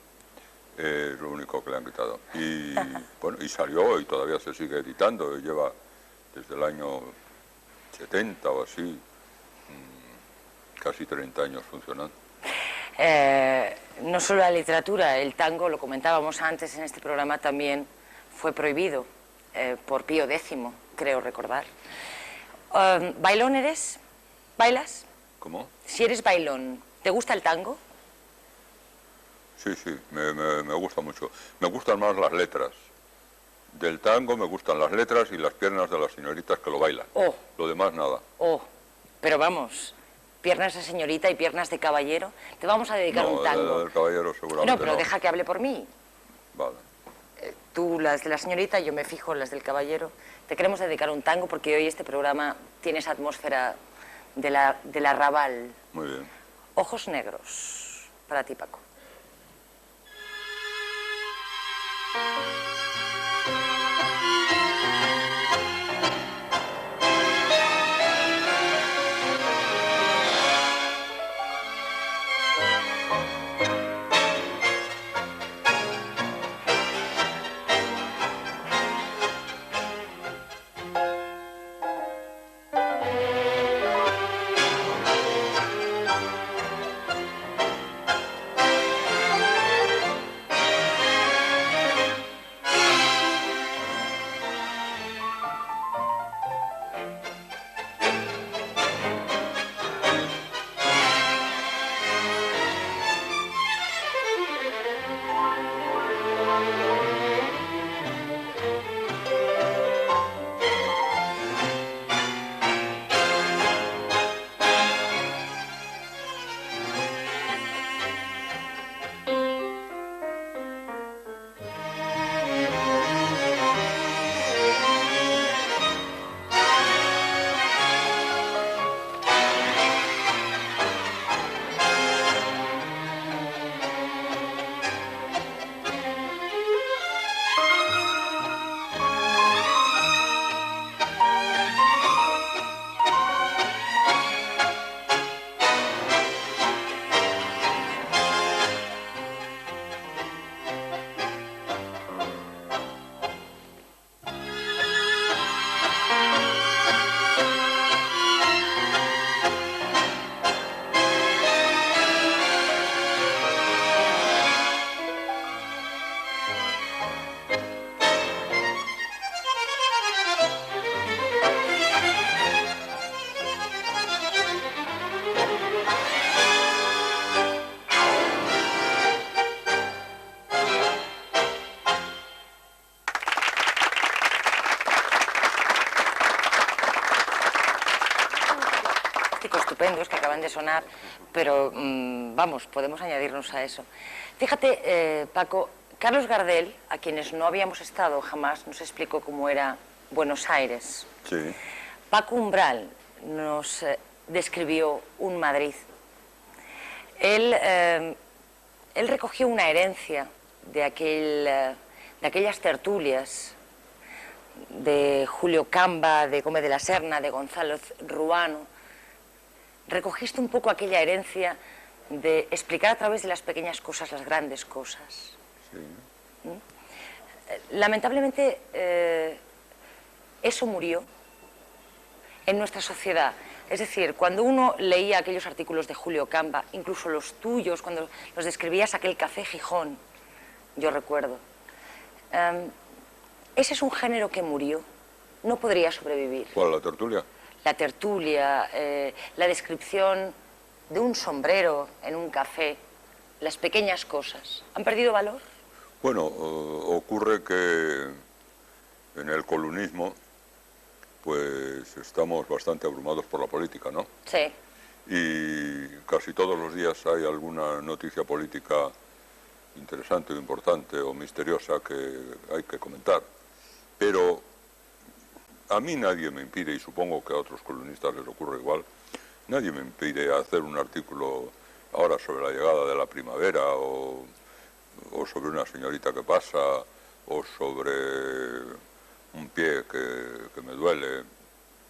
Es lo único que le han quitado. Y bueno, y salió y todavía se sigue editando. Y lleva desde el año 70 o así, casi 30 años funcionando. No solo la literatura, el tango, lo comentábamos antes en este programa, también fue prohibido por Pío X, creo recordar. ¿Bailón eres? ¿Bailas? ¿Cómo? Si eres bailón, ¿te gusta el tango? Sí, sí, me gusta mucho. Me gustan más las letras. Del tango me gustan las letras y las piernas de las señoritas que lo bailan. Oh. Lo demás nada. Oh, pero vamos, piernas de señorita y piernas de caballero. Te vamos a dedicar un tango. Del caballero seguramente No, pero no. deja que hable por mí. Vale. Tú las de la señorita, yo me fijo en las del caballero. Te queremos dedicar un tango porque hoy este programa tiene esa atmósfera del arrabal. Muy bien. Ojos negros, para ti, Paco. Estupendos que acaban de sonar, pero vamos, podemos añadirnos a eso. Fíjate, Paco, Carlos Gardel, a quienes no habíamos estado jamás, nos explicó cómo era Buenos Aires. Sí. Paco Umbral nos describió un Madrid. Él recogió una herencia de aquellas tertulias de Julio Camba, de Gómez de la Serna, de Gonzalo Ruano. Recogiste un poco aquella herencia de explicar a través de las pequeñas cosas las grandes cosas. Sí. Lamentablemente, eso murió en nuestra sociedad. Es decir, cuando uno leía aquellos artículos de Julio Camba, incluso los tuyos, cuando los describías aquel Café Gijón, yo recuerdo, ese es un género que murió, no podría sobrevivir. ¿Cuál, la tertulia? La tertulia, la descripción de un sombrero en un café, las pequeñas cosas, ¿han perdido valor? Bueno, ocurre que en el colunismo pues estamos bastante abrumados por la política, ¿no? Sí. y casi todos los días hay alguna noticia política interesante o importante o misteriosa que hay que comentar. Pero a mí nadie me impide, y supongo que a otros columnistas les ocurre igual, nadie me impide hacer un artículo ahora sobre la llegada de la primavera o sobre una señorita que pasa o sobre un pie que me duele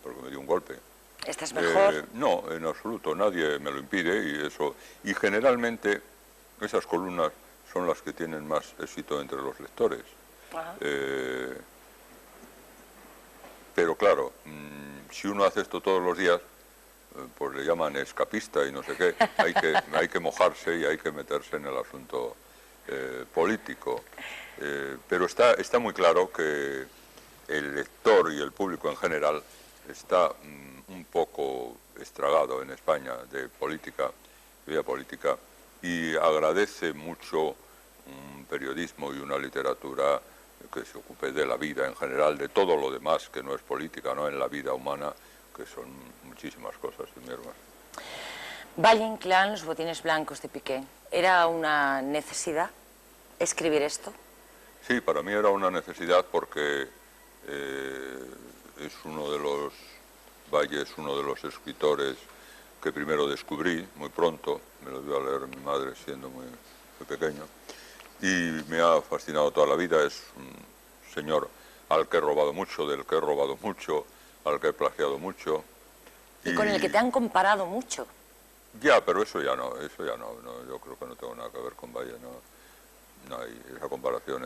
porque me dio un golpe. ¿Estás mejor? No, en absoluto, nadie me lo impide y generalmente esas columnas son las que tienen más éxito entre los lectores. Pero claro, si uno hace esto todos los días, pues le llaman escapista y no sé qué, hay que mojarse y hay que meterse en el asunto político. Pero está muy claro que el lector y el público en general está un poco estragado en España de política, vida política, y agradece mucho un periodismo y una literatura que se ocupe de la vida en general, de todo lo demás que no es política, ¿no? En la vida humana, que son muchísimas cosas y mierdas. Valle Inclán, Los botines blancos de Piqué. ¿Era una necesidad escribir esto? Sí, para mí era una necesidad porque es uno de los Valle es uno de los escritores que primero descubrí muy pronto, me lo dio a leer mi madre siendo muy pequeño, y me ha fascinado toda la vida. Es un señor al que he robado mucho, del que he robado mucho, al que he plagiado mucho. Y con el que te han comparado mucho. Ya, pero eso ya no, yo creo que no tengo nada que ver con Valle, no hay, esa comparación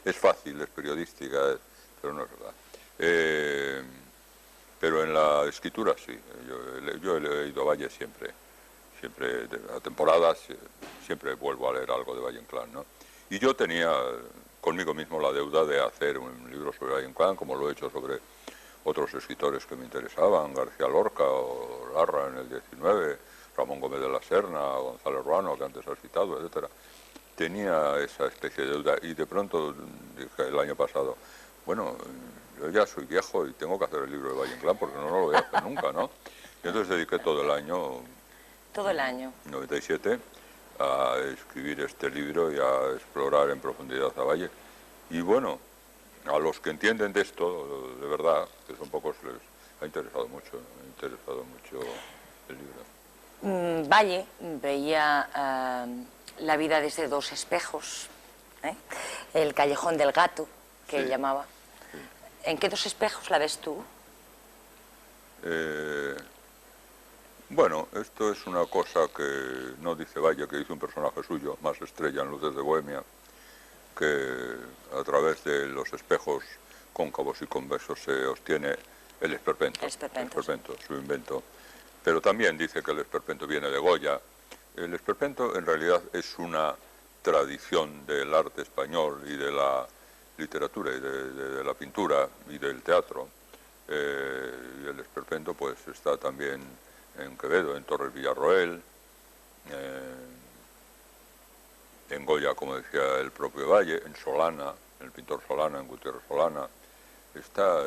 es fácil, es periodística, pero no es verdad. Pero en la escritura sí, yo he leído a Valle siempre a temporadas, siempre vuelvo a leer algo de Valle Inclán, ¿no? Y yo tenía conmigo mismo la deuda de hacer un libro sobre Valle Inclán, como lo he hecho sobre otros escritores que me interesaban, García Lorca o Larra en el 19, Ramón Gómez de la Serna, González Ruano, que antes has citado, etcétera. Tenía esa especie de deuda y de pronto dije el año pasado, bueno, yo ya soy viejo y tengo que hacer el libro de Valle Inclán porque no lo voy a hacer nunca, ¿no? Y entonces dediqué todo el año... Todo el año. 97, a escribir este libro y a explorar en profundidad a Valle. Y bueno, a los que entienden de esto, de verdad, que son pocos, les ha interesado mucho el libro. Valle veía la vida desde dos espejos, el callejón del gato, que él llamaba. Sí. ¿En qué dos espejos la ves tú? Bueno, esto es una cosa que no dice Valle, que dice un personaje suyo, más estrella en Luces de Bohemia, que a través de los espejos cóncavos y convexos se obtiene el esperpento, su invento. Pero también dice que el esperpento viene de Goya. El esperpento en realidad es una tradición del arte español y de la literatura y de la pintura y del teatro. Y el esperpento pues está también en Quevedo, en Torres Villarroel, en Goya, como decía el propio Valle, en Solana, el pintor Solana, en Gutiérrez Solana, está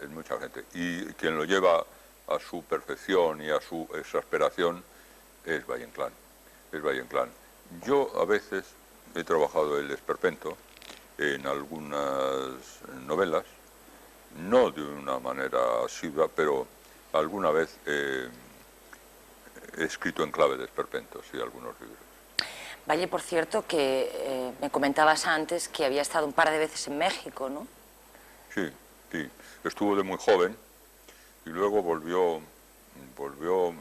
en mucha gente. Y quien lo lleva a su perfección y a su exasperación es Valle Inclán. Yo a veces he trabajado el esperpento en algunas novelas, no de una manera asidua, pero alguna vez he escrito en clave de esperpento, sí, algunos libros. Valle, por cierto, que me comentabas antes que había estado un par de veces en México, ¿no? Sí, estuvo de muy joven y luego volvió,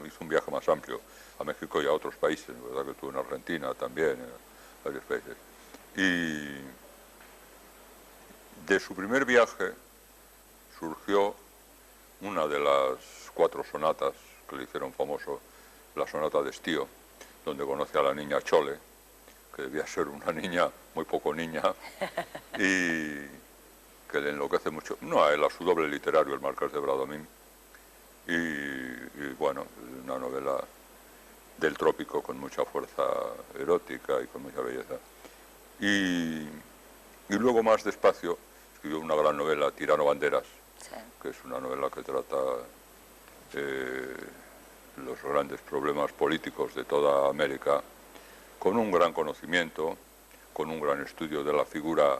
hizo un viaje más amplio a México y a otros países, ¿verdad? Que estuvo en Argentina también, en varios países. Y de su primer viaje surgió una de las 4 sonatas que le hicieron famoso, la sonata de Estío, donde conoce a la niña Chole, que debía ser una niña, muy poco niña, y que le enloquece mucho, no a él, a su doble literario, el Marqués de Bradomín, y bueno, una novela del trópico con mucha fuerza erótica y con mucha belleza. Y luego más despacio escribió una gran novela, Tirano Banderas, sí, que es una novela que trata los grandes problemas políticos de toda América, con un gran conocimiento, con un gran estudio de la figura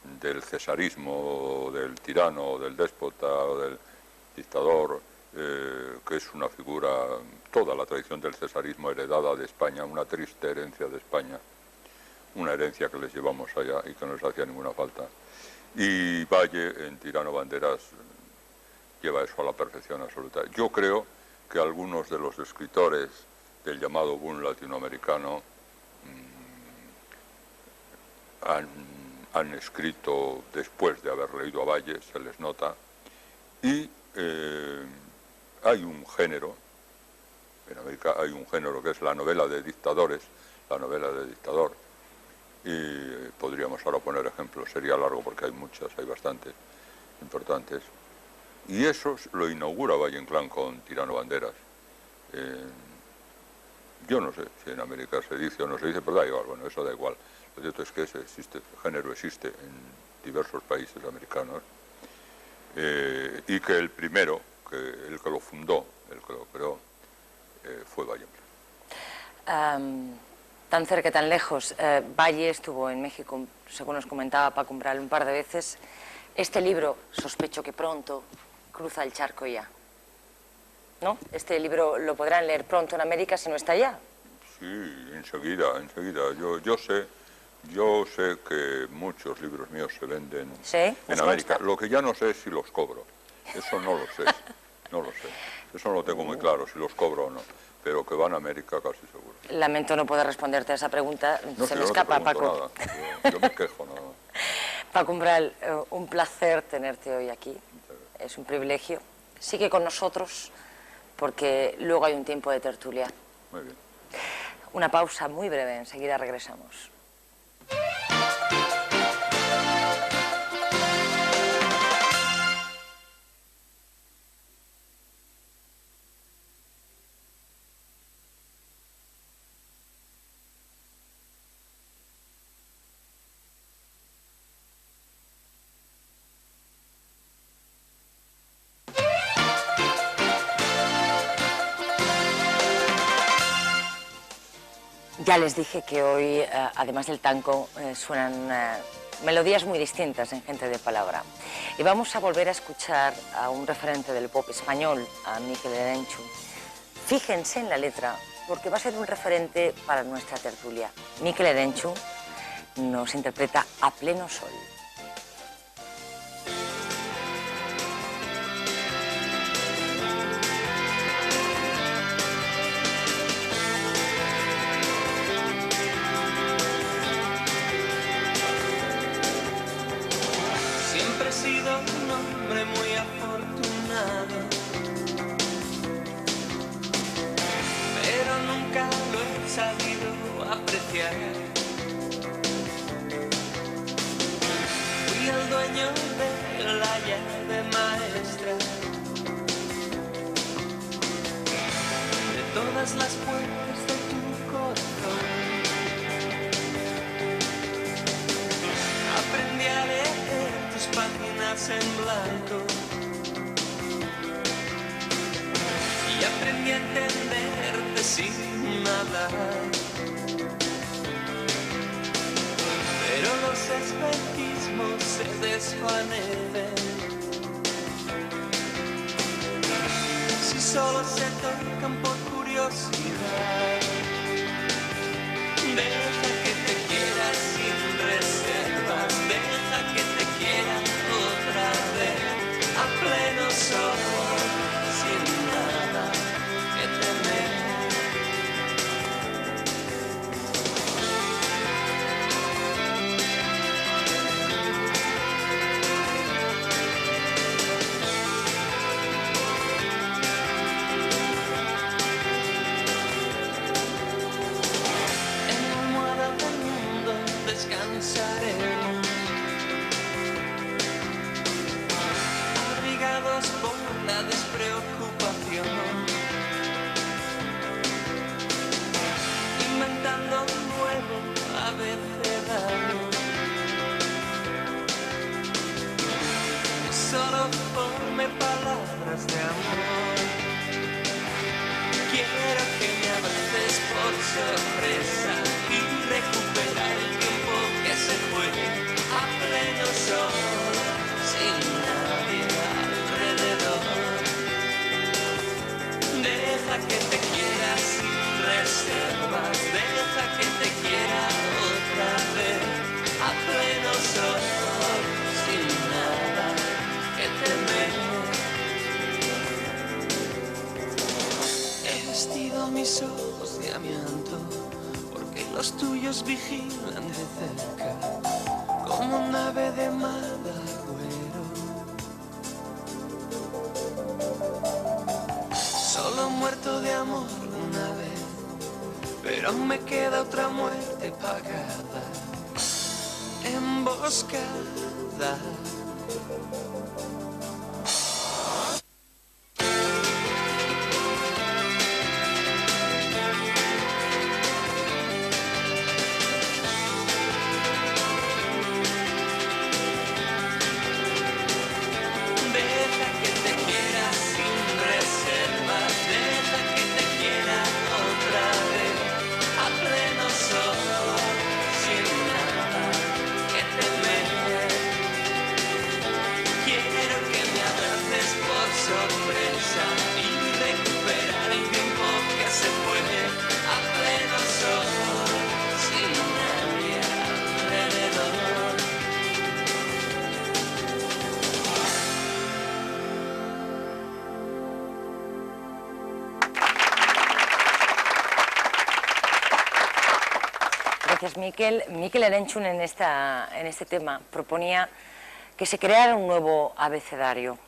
del cesarismo, del tirano, del déspota, o del dictador, que es una figura, toda la tradición del cesarismo heredada de España, una triste herencia de España, una herencia que les llevamos allá y que no les hacía ninguna falta. Y Valle, en Tirano Banderas, lleva eso a la perfección absoluta. Yo creo que algunos de los escritores del llamado boom latinoamericano han escrito después de haber leído a Valle, se les nota, y hay un género, en América hay un género que es la novela de dictadores, la novela de dictador, y podríamos ahora poner ejemplos, sería largo porque hay muchas, hay bastantes importantes, y eso lo inaugura Valle Inclán con Tirano Banderas. Yo no sé si en América se dice o no se dice, pero da igual, bueno, eso da igual. Lo cierto es que ese género existe en diversos países americanos, y que el primero, el que lo fundó, el que lo creó, fue Valle Inclán. Tan cerca, tan lejos. Valle estuvo en México, según nos comentaba Paco Umbral, un par de veces. Este libro, sospecho que pronto cruza el charco ya, ¿no? Este libro lo podrán leer pronto en América si no está ya. Sí, enseguida. Yo sé que muchos libros míos se venden en América. Lo que ya no sé es si los cobro. Eso no lo sé. No lo sé. Eso no lo tengo muy claro, si los cobro o no. Pero que van a América casi seguro. Lamento no poder responderte a esa pregunta. No, se si me escapa, Paco. Nada. Yo me quejo, nada. Paco Umbral, un placer tenerte hoy aquí. Es un privilegio. Sigue con nosotros porque luego hay un tiempo de tertulia. Muy bien. Una pausa muy breve, enseguida regresamos. Ya les dije que hoy, además del tango, suenan melodías muy distintas en Gente de Palabra. Y vamos a volver a escuchar a un referente del pop español, a Mikel Erenchun. Fíjense en la letra, porque va a ser un referente para nuestra tertulia. Mikel Erenchun nos interpreta A pleno sol. Siempre he sido un hombre muy afortunado, pero nunca lo he sabido apreciar. Fui el dueño de la llave maestra de todas las puertas de tu corazón. Aprendí a leer tus páginas en blanco y aprendí a entenderte sin hablar. Pero los espejismos se desvanecen si solo se tocan por curiosidad. Deja que te quiera sin reservas, deja que te quiera otra vez, a pleno sol, sin nada que temer. los tuyos vigilan de cerca, como nave de mal agüero. Solo muerto de amor una vez, pero aún me queda otra muerte pagada, emboscada. Gracias, Miquel. Miquel Erenchun en este tema proponía que se creara un nuevo abecedario.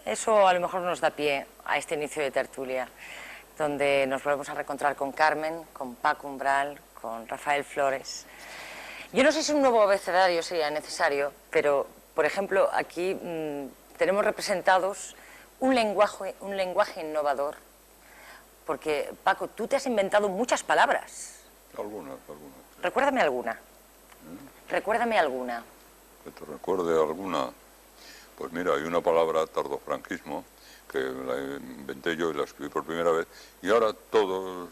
Eso a lo mejor nos da pie a este inicio de tertulia, donde nos volvemos a reencontrar con Carmen, con Paco Umbral, con Rafael Flores. Yo no sé si un nuevo abecedario sería necesario, pero, por ejemplo, aquí tenemos representados un lenguaje innovador, porque, Paco, tú te has inventado muchas palabras. Algunas. Recuérdame alguna. Recuérdame alguna. Que te recuerde alguna. Pues mira, hay una palabra, tardofranquismo, que la inventé yo y la escribí por primera vez, y ahora todo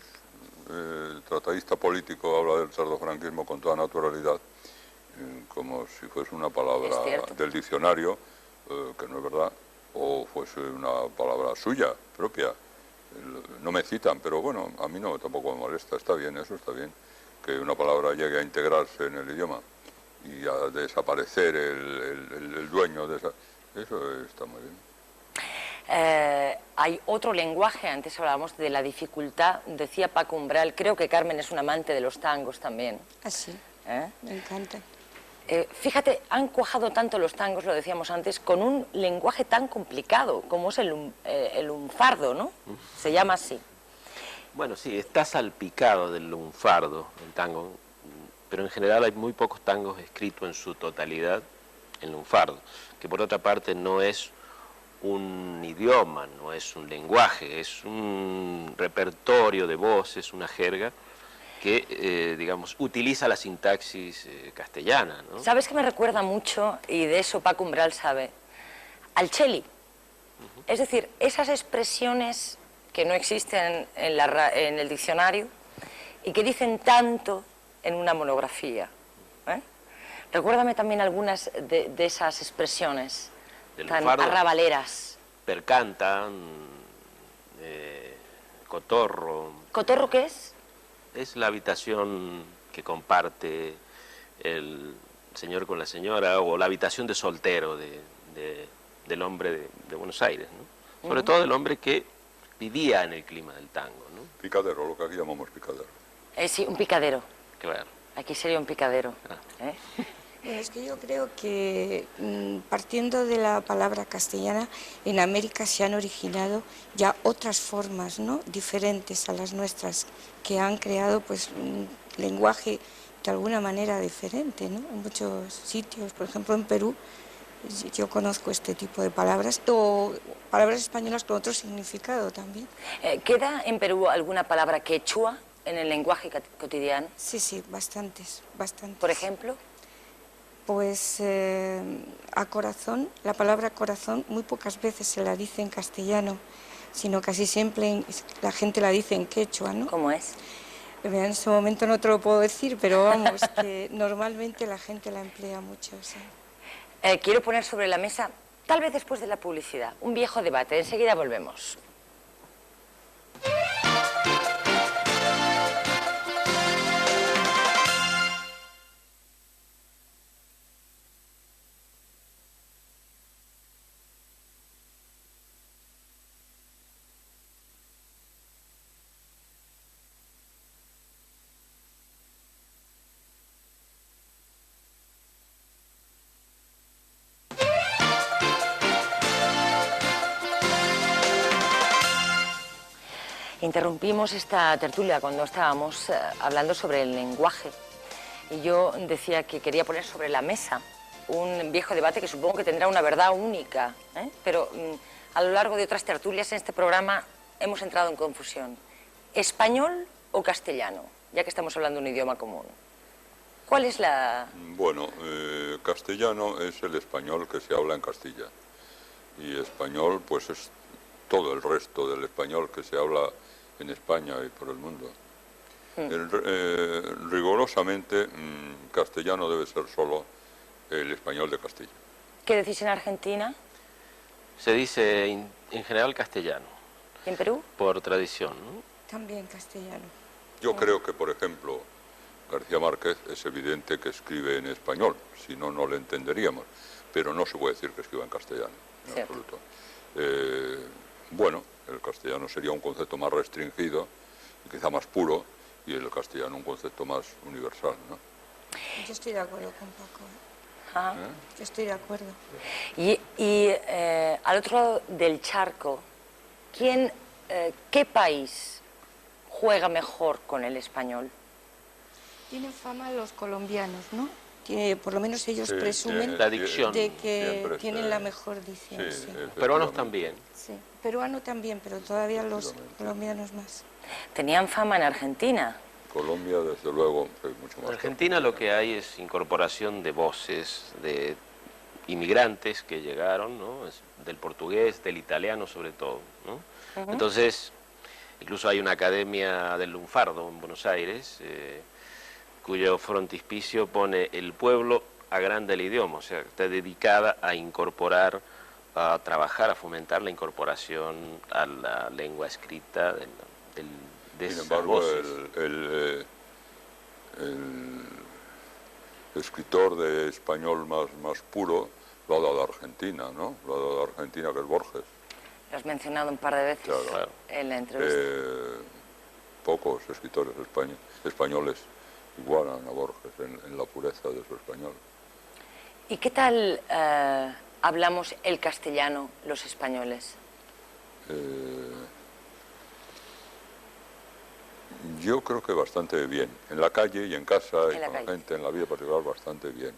tratadista político habla del tardofranquismo con toda naturalidad, como si fuese una palabra del diccionario, que no es verdad, o fuese una palabra suya, propia. No me citan, pero bueno, a mí no, tampoco me molesta, está bien, eso está bien, que una palabra llegue a integrarse en el idioma y a desaparecer el dueño de esa... Eso está muy bien. Hay otro lenguaje, antes hablábamos de la dificultad, decía Paco Umbral, creo que Carmen es un amante de los tangos también. Así, me encantan. Fíjate, han cuajado tanto los tangos, lo decíamos antes, con un lenguaje tan complicado como es el lunfardo, ¿no? Se llama así. Bueno, sí, está salpicado del lunfardo el tango, pero en general hay muy pocos tangos escritos en su totalidad en lunfardo, que por otra parte no es un idioma, no es un lenguaje, es un repertorio de voces, una jerga que, digamos, utiliza la sintaxis castellana, ¿no? ¿Sabes que me recuerda mucho, y de eso Paco Umbral sabe, al cheli? Es decir, esas expresiones que no existen en el diccionario y que dicen tanto en una monografía. Recuérdame también algunas de esas expresiones tan arrabaleras. Percanta, cotorro. ¿Cotorro qué es? Es la habitación que comparte el señor con la señora, o la habitación de soltero del hombre de Buenos Aires, ¿no? Sobre todo del hombre que vivía en el clima del tango, ¿no? Picadero, lo que aquí llamamos picadero. Sí, un picadero. Claro. Aquí sería un picadero. Bueno, es que yo creo que partiendo de la palabra castellana, en América se han originado ya otras formas, ¿no?, diferentes a las nuestras, que han creado pues un lenguaje de alguna manera diferente, ¿no? En muchos sitios, por ejemplo en Perú, yo conozco este tipo de palabras, o palabras españolas con otro significado también. ¿Queda en Perú alguna palabra quechua en el lenguaje cotidiano? Sí, bastantes. ¿Por ejemplo? Pues a corazón, la palabra corazón muy pocas veces se la dice en castellano, sino casi siempre la gente la dice en quechua, ¿no? ¿Cómo es? En ese momento no te lo puedo decir, pero vamos, que normalmente la gente la emplea mucho, sí. Quiero poner sobre la mesa, tal vez después de la publicidad, un viejo debate. Enseguida volvemos. Interrumpimos esta tertulia cuando estábamos hablando sobre el lenguaje y yo decía que quería poner sobre la mesa un viejo debate que supongo que tendrá una verdad única, pero a lo largo de otras tertulias en este programa hemos entrado en confusión. ¿Español o castellano? Ya que estamos hablando de un idioma común. ¿Cuál es la...? Bueno, castellano es el español que se habla en Castilla y español pues es todo el resto del español que se habla en España y por el mundo. Rigurosamente, castellano debe ser solo el español de Castilla. ¿Qué decís en Argentina? Se dice en general castellano. ¿Y en Perú? Por tradición, ¿no? También castellano. Yo creo que, por ejemplo, García Márquez es evidente que escribe en español, si no, no le entenderíamos, pero no se puede decir que escriba en castellano, en Cierto. absoluto. Bueno, el castellano sería un concepto más restringido, quizá más puro, y el castellano un concepto más universal, ¿no? Yo estoy de acuerdo con Paco. Ah. Yo estoy de acuerdo. Y al otro lado del charco, ¿qué país juega mejor con el español? Tienen fama los colombianos, ¿no? Por lo menos ellos Sí, presumen La dicción. de que siempre tienen se- la mejor dicción. Sí, Sí. Peruanos también. Sí. Peruano también, pero todavía los colombianos más. Tenían fama en Argentina. Colombia, desde luego, es mucho más. En Argentina lo que hay es incorporación de voces de inmigrantes que llegaron, ¿no? Del portugués, del italiano sobre todo, ¿no? Entonces, incluso hay una academia del lunfardo en Buenos Aires, cuyo frontispicio pone el pueblo agranda el idioma, o sea, está dedicada a incorporar, a trabajar, a fomentar la incorporación a la lengua escrita de Sin esas embargo, voces. el escritor de español más puro lo ha dado a Argentina, ¿no? Lo ha dado a Argentina, que es Borges. Lo has mencionado un par de veces Claro. en la entrevista. Pocos escritores españoles igualan a Borges en la pureza de su español. ¿Y qué tal hablamos el castellano los españoles? Yo creo que bastante bien. En la calle y en casa y En la con la calle. gente, en la vida particular, bastante bien.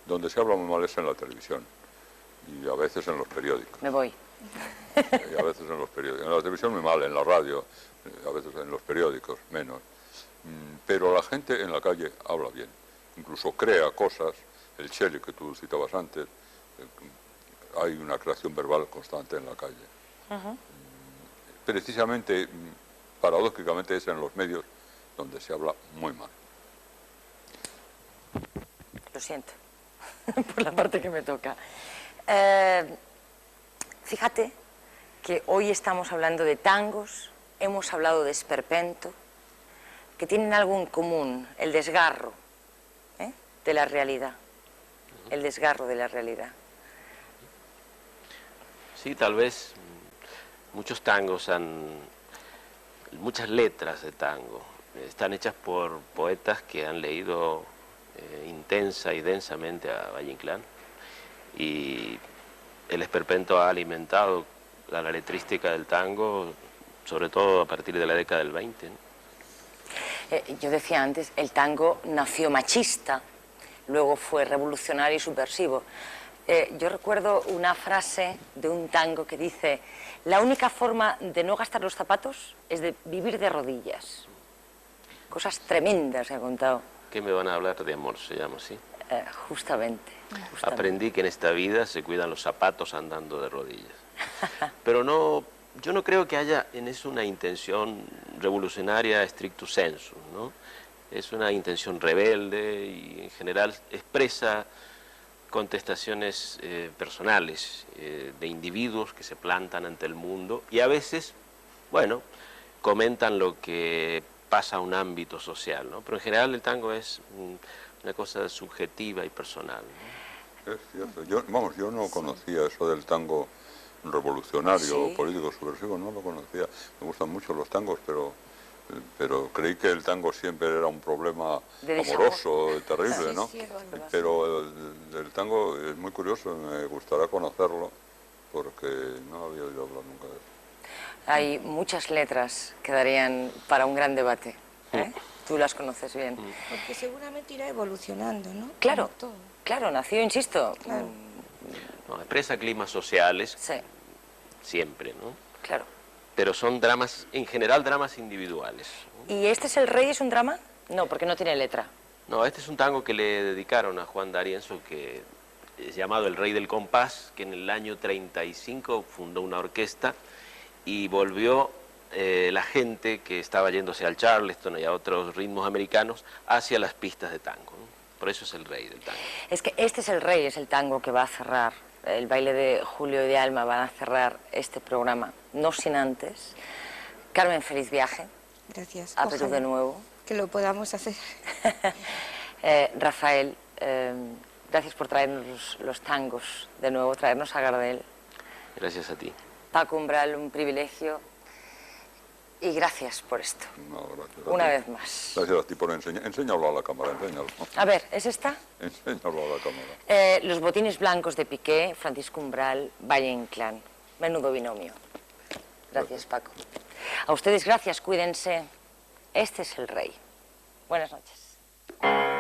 Donde se habla muy mal es en la televisión y a veces en los periódicos. Me voy. Y a veces en los periódicos. En la televisión muy mal, en la radio, a veces en los periódicos menos. Pero la gente en la calle habla bien. Incluso crea cosas. El Shelley que tú citabas antes, hay una creación verbal constante en la calle. Precisamente, paradójicamente, es en los medios donde se habla muy mal. Lo siento, por la parte que me toca. Fíjate que hoy estamos hablando de tangos, hemos hablado de esperpento, que tienen algo en común, el desgarro de la realidad. El desgarro de la realidad. Sí, tal vez muchos tangos muchas letras de tango están hechas por poetas que han leído intensa y densamente a Valle Inclán, y el esperpento ha alimentado la letrística del tango, sobre todo a partir de la década del 20, ¿no? Yo decía antes, el tango nació machista, luego fue revolucionario y subversivo. Yo recuerdo una frase de un tango que dice: la única forma de no gastar los zapatos es de vivir de rodillas. Cosas tremendas he contado. ¿Qué me van a hablar de amor? Se llama así. Justamente. Aprendí que en esta vida se cuidan los zapatos andando de rodillas. Pero no, yo no creo que haya en eso una intención revolucionaria stricto sensu, ¿no? Es una intención rebelde y en general expresa contestaciones personales de individuos que se plantan ante el mundo y a veces, bueno, comentan lo que pasa a un ámbito social, ¿no? Pero en general el tango es una cosa subjetiva y personal, ¿no? Es cierto. Yo no conocía eso del tango revolucionario o político subversivo, no lo conocía. Me gustan mucho los tangos, pero creí que el tango siempre era un problema amoroso, terrible, ¿no? Pero el tango es muy curioso, me gustará conocerlo, porque no había oído hablar nunca de eso. Hay muchas letras que darían para un gran debate. ¿Eh? Tú las conoces bien. Porque seguramente irá evolucionando, ¿no? Claro, Como todo. claro, nació, insisto. Claro. No, expresa climas sociales, Sí, siempre, ¿no? claro. Pero son dramas, en general, dramas individuales. ¿Y este es el rey, es un drama? No, porque no tiene letra. No, este es un tango que le dedicaron a Juan D'Arienzo, que es llamado El Rey del Compás, que en el año 35 fundó una orquesta y volvió la gente que estaba yéndose al Charleston y a otros ritmos americanos hacia las pistas de tango, ¿no? Por eso es el rey del tango. Es que este es el rey, es el tango que va a cerrar. El baile de Julio y de Alma van a cerrar este programa, no sin antes. Carmen, feliz viaje. Gracias. A Perú Ojalá de nuevo. que lo podamos hacer. Rafael, gracias por traernos los tangos de nuevo, traernos a Gardel. Gracias a ti. Paco Umbral, un privilegio. Y gracias por esto. No, gracias a Una ti. vez más. Gracias a ti por enseñar. Enséñalo a la cámara, enséñalo. A ver, ¿es esta? Enséñalo a la cámara. Los botines blancos de Piqué, Francisco Umbral, Valle Inclán. Menudo binomio. Gracias, Paco. A ustedes gracias, cuídense. Este es el rey. Buenas noches.